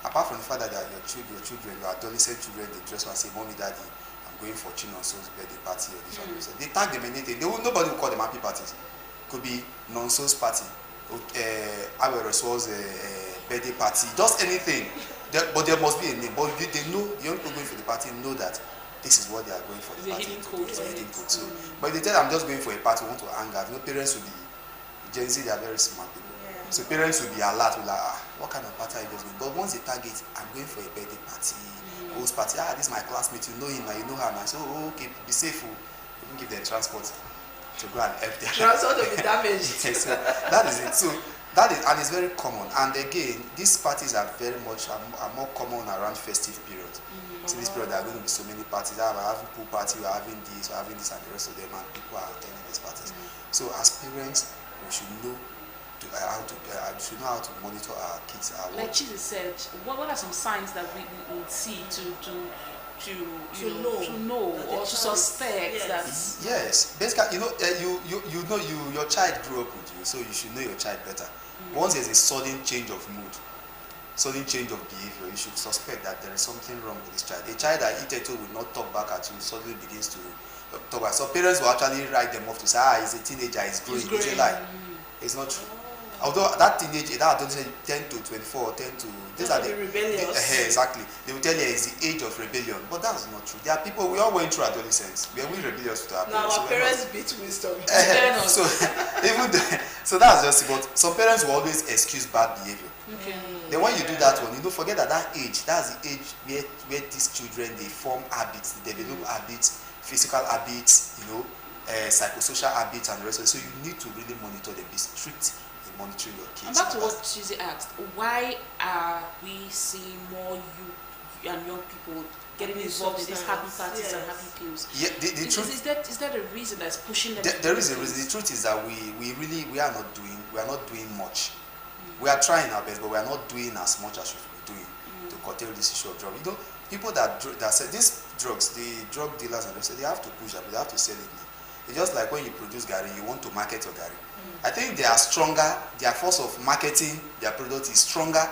apart from the fact that your children, your adolescent children, they just want to say, "Mommy, Daddy, I'm going for Chinonso's birthday party or this one." So they tag them anything. Nobody will call them happy parties. Could be Nonso's party, Awereso's birthday party, just anything. But there must be a name. But they know, the young people going for the party know that this is what they are going for. The party. It's a hidden code. So, but if they tell them, I'm just going for a party, want to hang out, you know, parents will be, Gen Z, they are very smart people. So parents will be alert, will like, what kind of party are you just going? But once they target, I'm going for a birthday party, host party, this is my classmate, you know him and you know her, and so okay, be safe, even give them transport to go and help them. Transport will be damaged. So that is it. So that is, and it's very common. And again, these parties are very much are more common around festive periods. So this period there are going to be so many parties. We're having pool party, we're having this, and the rest of them, and people are attending these parties. So as parents, we should know how to monitor our kids. Like Chidi said, what are some signs that we would see to know or to suspect that? Yes, basically, you know your child grew up with you, so you should know your child better. Once there's a sudden change of mood, sudden change of behavior, you should suspect that there is something wrong with this child. A child that hitherto will not talk back at you suddenly begins to talk back. So parents will actually write them off to say, he's a teenager, he's growing. It's a lie. It's not true. Although that teenage, that adolescent 10 to 24, 10 to these are the rebellious. exactly. They will tell you it's the age of rebellion, but that's not true. There are people, we all went through adolescence. We are rebellious to our parents. Now our parents beat wisdom. So even so that's just it. But some parents will always excuse bad behavior. Okay. Then when you do that one, you don't forget that age, that's the age where these children, they form habits, they develop habits, physical habits, psychosocial habits and the rest of it. So you need to really monitor them, be strict in monitoring your kids. And back to what Chizzy asked, why are we seeing more youth and young people getting involved in these happy parties and happy pills? Yeah, the truth is that a reason that's pushing them? There is a reason. The truth is that we are not doing much. We are trying our best, but we are not doing as much as we should be doing to curtail this issue of drug. People that say these drugs, the drug dealers and they have to push it, they have to sell it now. It's just like when you produce Gary, you want to market your Gary. I think they are stronger. Their force of marketing their product is stronger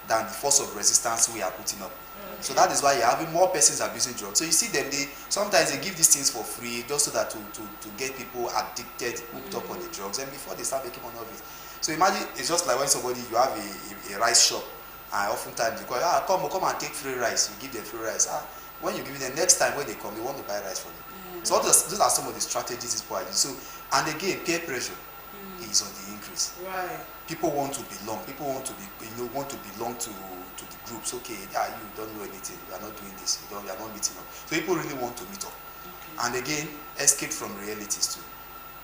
than the force of resistance we are putting up. So that is why you're having more persons abusing drugs. So you see them, sometimes they give these things for free just so that to get people addicted, hooked up on the drugs, and before they start making money of it. So imagine it's just like when you have a rice shop, and oftentimes you call, come and take free rice. You give them free rice. When you give them, next time when they come, they want to buy rice from you. So those are some of the strategies this boy uses. So, and again, peer pressure is on the increase. Right. People want to belong. People want to belong to the groups. Okay, you don't know anything. You are not doing this. You are not meeting up. So people really want to meet up. Okay. And again, escape from realities too.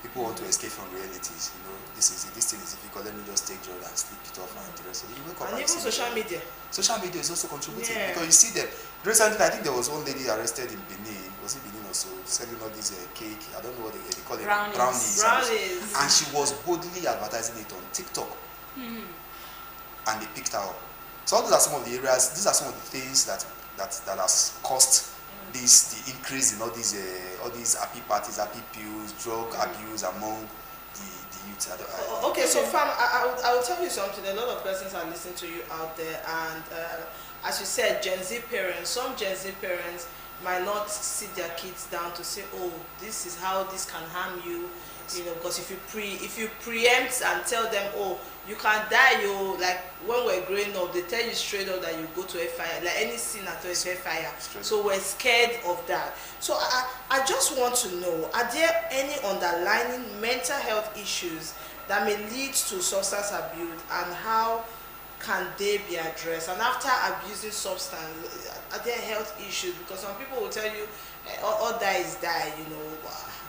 People want to escape from realities. This thing is difficult. Let me just take drugs and sleep it off and the rest of it. And even social media. Social media is also contributing because you see them. Recently, I think there was one lady arrested in Benin. Was it Benin also? Selling all this cake. I don't know what they call it. Brownies. And she was boldly advertising it on TikTok. And they picked her up. So those are some of the areas. These are some of the things that has caused the increase in all these happy parties, happy pills, drug abuse among the youth. Okay, so fam, I will tell you something. A lot of persons are listening to you out there, and as you said, some Gen Z parents might not sit their kids down to say, oh, this is how this can harm you, because if you preempt and tell them, oh, you can die, like when we're growing up, they tell you straight up that you go to a fire, like any sin at all is a fire. So we're scared of that. So I just want to know, are there any underlying mental health issues that may lead to substance abuse, and how can they be addressed? And after abusing substance, are there health issues? Because some people will tell you, all die is die,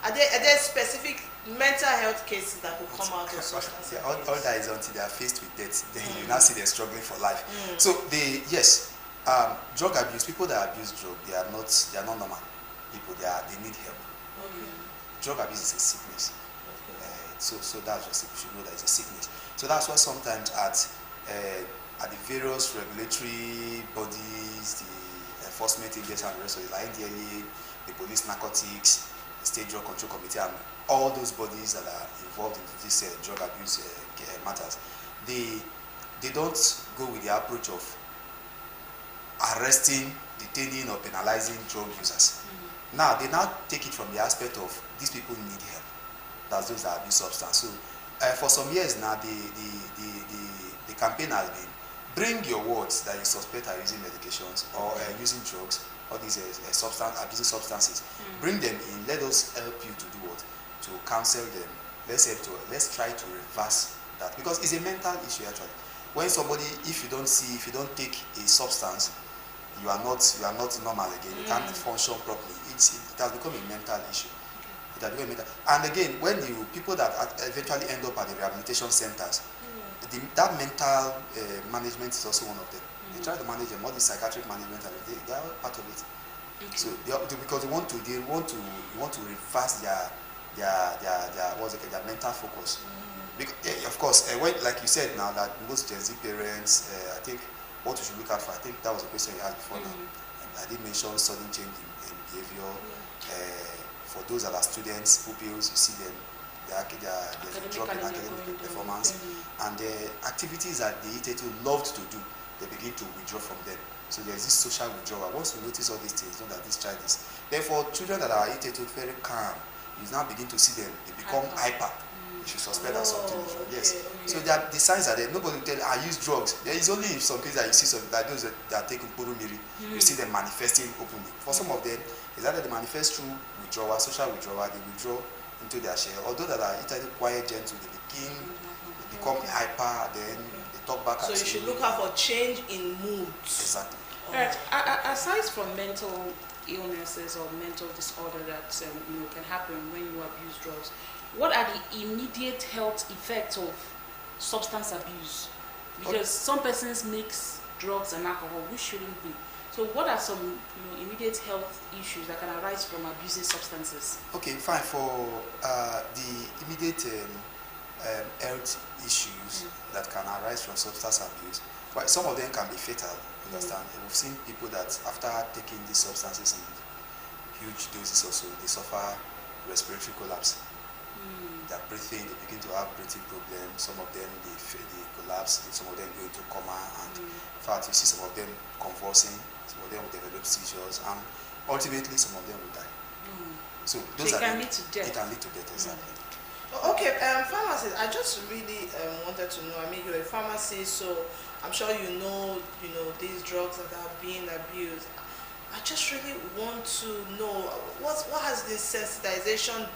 Are there specific mental health cases that could come out of substance abuse? All that is until they are faced with death. Then you now see they're struggling for life. So drug abuse, people that abuse drugs, they are not normal people. They need help. Drug abuse is a sickness. So that's just it. You should know that it's a sickness. So that's why sometimes at the various regulatory bodies, the enforcement agencies and the rest of it, like NDLEA, the police narcotics, the state drug control committee, and all those bodies that are involved in this drug abuse matters, they don't go with the approach of arresting, detaining, or penalizing drug users. Now they take it from the aspect of these people need help. That's those that abuse substance. So for some years now, the campaign has been, bring your wards that you suspect are using medications or using drugs, or these abusing substances. Bring them in. Let us help you to do what? To counsel them. Let's try to reverse that, because it's a mental issue actually. When somebody, if you don't take a substance, you are not normal again. You can't function properly. It has become a mental issue. It has become mental. And again, when people that eventually end up at the rehabilitation centers, that mental management is also one of them. They try to manage them, all the psychiatric management, and they are all part of it. So because they want to reverse their mental focus. Because, of course, like you said now, that most Gen Z parents, I think what we should look out for, I think that was a question you asked before now. I did mention sudden change in behavior. For those that are students, pupils, you see them, there's a drop in academic performance, and the activities that the E32 loved to do, they begin to withdraw from them. So there's this social withdrawal. Once you notice all these things, know that this child is. Therefore, children that are E32 very calm, you now begin to see them, they become hyper. you should suspect that something is wrong. Yes. Okay. So the signs are there. Nobody will tell I use drugs. There is only in some cases that you see some like those that are taking Purumiri, you see them manifesting openly. For some of them, is that they manifest through withdrawal, social withdrawal, they withdraw into their shell. Although that are entirely quiet, gentle, they become hyper, then they talk back so at you should look out for change in moods. Exactly. Right. Aside from mental illnesses or mental disorder that can happen when you abuse drugs, what are the immediate health effects of substance abuse? Because some persons mix drugs and alcohol, which shouldn't be. So what are some immediate health issues that can arise from abusing substances? Okay, fine. For the immediate health issues that can arise from substance abuse, well, some of them can be fatal. Understand? We've seen people that after taking these substances in huge doses also, they suffer respiratory collapse. Their breathing, they begin to have breathing problems. Some of them they collapse. Some of them go into coma, and in fact, you see some of them convulsing. Some of them will develop seizures, and ultimately, some of them will die. So those it can lead to death. It can lead to death, exactly. Okay, pharmacist, I just really wanted to know. I mean, you're a pharmacist, so I'm sure you know these drugs that are being abused. I just really want to know what has this sensitization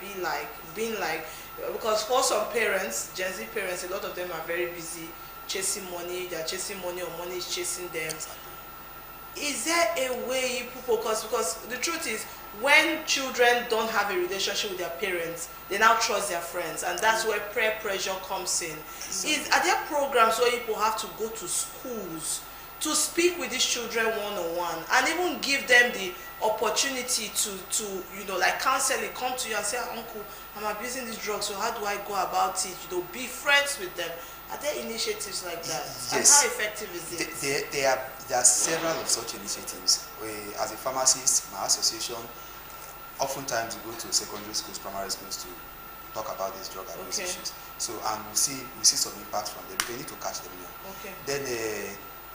been like? Because for some parents, Gen Z parents, a lot of them are very busy chasing money. They are chasing money, or money is chasing them. Is there a way people, because the truth is, when children don't have a relationship with their parents, they now trust their friends, and that's where peer pressure comes in. Are there programs where people have to go to schools to speak with these children one-on-one, and even give them the opportunity to like counseling, come to you and say, "Uncle, I'm abusing these drugs, so how do I go about it?" Be friends with them. Are there initiatives like that? Yes. And how effective is it? There are several of such initiatives. As a pharmacist, my association, oftentimes we go to secondary schools, primary schools to talk about these drug abuse issues. So, and we see some impact from them. We need to catch them young. Okay. Then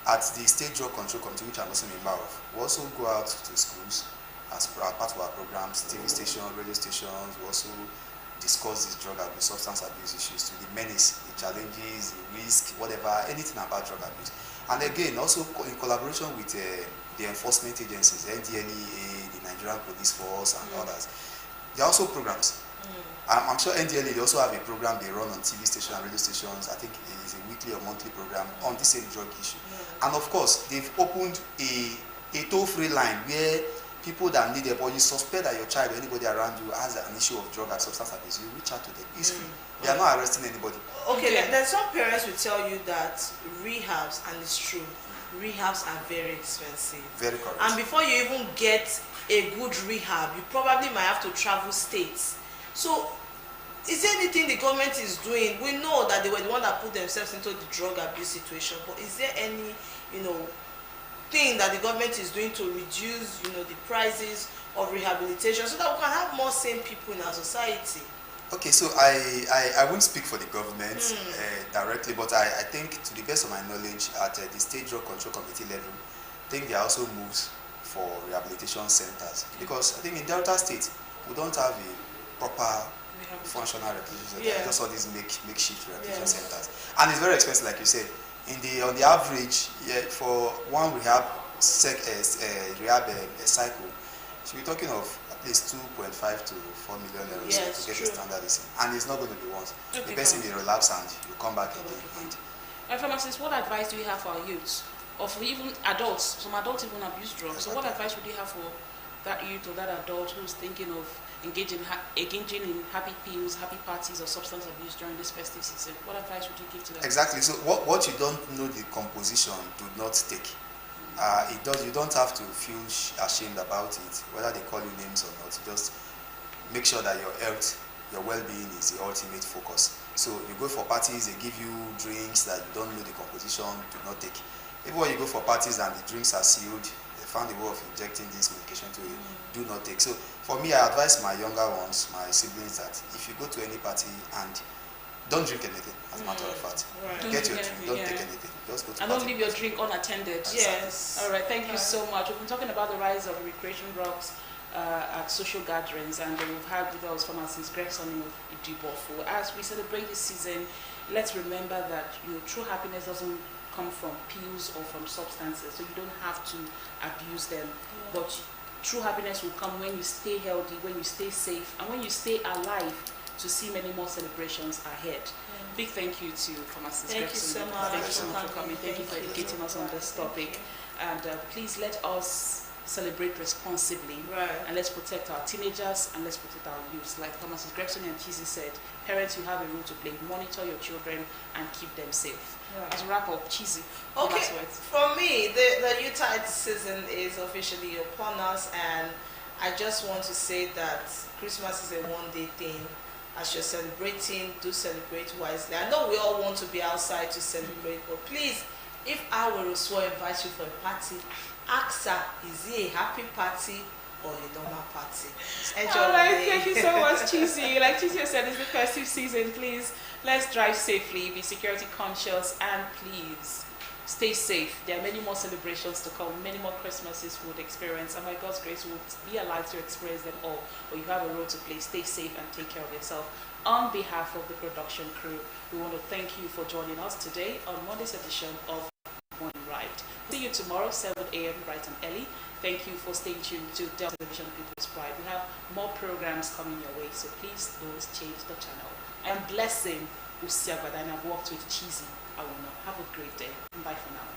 at the State Drug Control Committee, which I'm also a member of, we also go out to schools as part of our programs, TV stations, radio stations. We also discuss these drug abuse, substance abuse issues, to the menace, the challenges, the risk, whatever, anything about drug abuse. And again, also in collaboration with the enforcement agencies, the NDLEA, the Nigerian Police Force, and others. There are also programs. I'm sure NDLEA, they also have a program they run on TV stations and radio stations. I think it is a weekly or monthly program on the same drug issue. And of course, they've opened a toll-free line where people that need help, or you suspect that your child or anybody around you has an issue of drug and substance abuse, you reach out to them. It's free. They are not arresting anybody. Okay, then some parents will tell you that rehabs, and it's true, rehabs are very expensive. Very correct. And before you even get a good rehab, you probably might have to travel states. So, is there anything the government is doing? We know that they were the one that put themselves into the drug abuse situation, but is there any, thing that the government is doing to reduce, the prices of rehabilitation, so that we can have more sane people in our society? Okay, so I won't speak for the government directly, but I think, to the best of my knowledge, at the State Drug Control Committee level, I think there are also moves for rehabilitation centers, because I think in Delta State we don't have a proper functional rehabilitation center, just all these makeshift rehabilitation centers, and it's very expensive, like you said. On the average, for one rehab cycle, so we're talking of at least 2.5 to 4 million euros to get the standard, and it's not going to be once. The person may relapse and you come back again. And pharmacist, what advice do you have for our youths, or for even adults? Some adults even abuse drugs. So what advice would you have for that youth or that adult who's thinking of engaging in happy pills, happy parties, or substance abuse during this festive season? What advice would you give to them? Exactly. So what you don't know the composition, do not take. You don't have to feel ashamed about it, whether they call you names or not. Just make sure that your health, your well-being is the ultimate focus. So you go for parties, they give you drinks that you don't know the composition, do not take. Even when you go for parties and the drinks are sealed, they found a way of injecting this medication to you, do not take. So for me, I advise my younger ones, my siblings, that if you go to any party and don't drink anything, as a matter of fact. Right. Get your drink, don't take anything. Just go to and don't leave your drink unattended. Yes. All right, thank you so much. We've been talking about the rise of recreational drugs at social gatherings, and we've had with us Pharmacist Gregson Idibofu. As we celebrate this season, let's remember that true happiness doesn't come from pills or from substances, so you don't have to abuse them. Yeah. But true happiness will come when you stay healthy, when you stay safe, and when you stay alive to see many more celebrations ahead. Yeah. Big thank you to Pharmacist Gregson. Thank you so much for coming. Thank you for educating us on this topic. And please let us celebrate responsibly, and let's protect our teenagers and let's protect our youth. Like Pharmacist Gregson and Chizzy said, parents, you have a role to play. Monitor your children and keep them safe. As a wrap up, Chizzy. Okay, for me, the Yuletide season is officially upon us, and I just want to say that Christmas is a one-day thing. As you're celebrating, do celebrate wisely. I know we all want to be outside to celebrate, but please, if I were to so invite you for a party, ask her, is it a happy party or a normal party? Enjoy. All right, thank you so much, Chizzy. Like Chizzy said, it's the festive season. Please, let's drive safely, be security conscious, and please stay safe. There are many more celebrations to come, many more Christmases we would experience, and by God's grace, we will be alive to experience them all. But you have a role to play. Stay safe and take care of yourself. On behalf of the production crew, we want to thank you for joining us today on Monday's edition of Morning Ride. See you tomorrow, 7 a.m. bright and early. Thank you for staying tuned to Delta Television People's Pride. We have more programs coming your way, so please don't change the channel. I'm Blessing Usiagwada, and I've worked with Chizzy Awuna. Have a great day. Bye for now.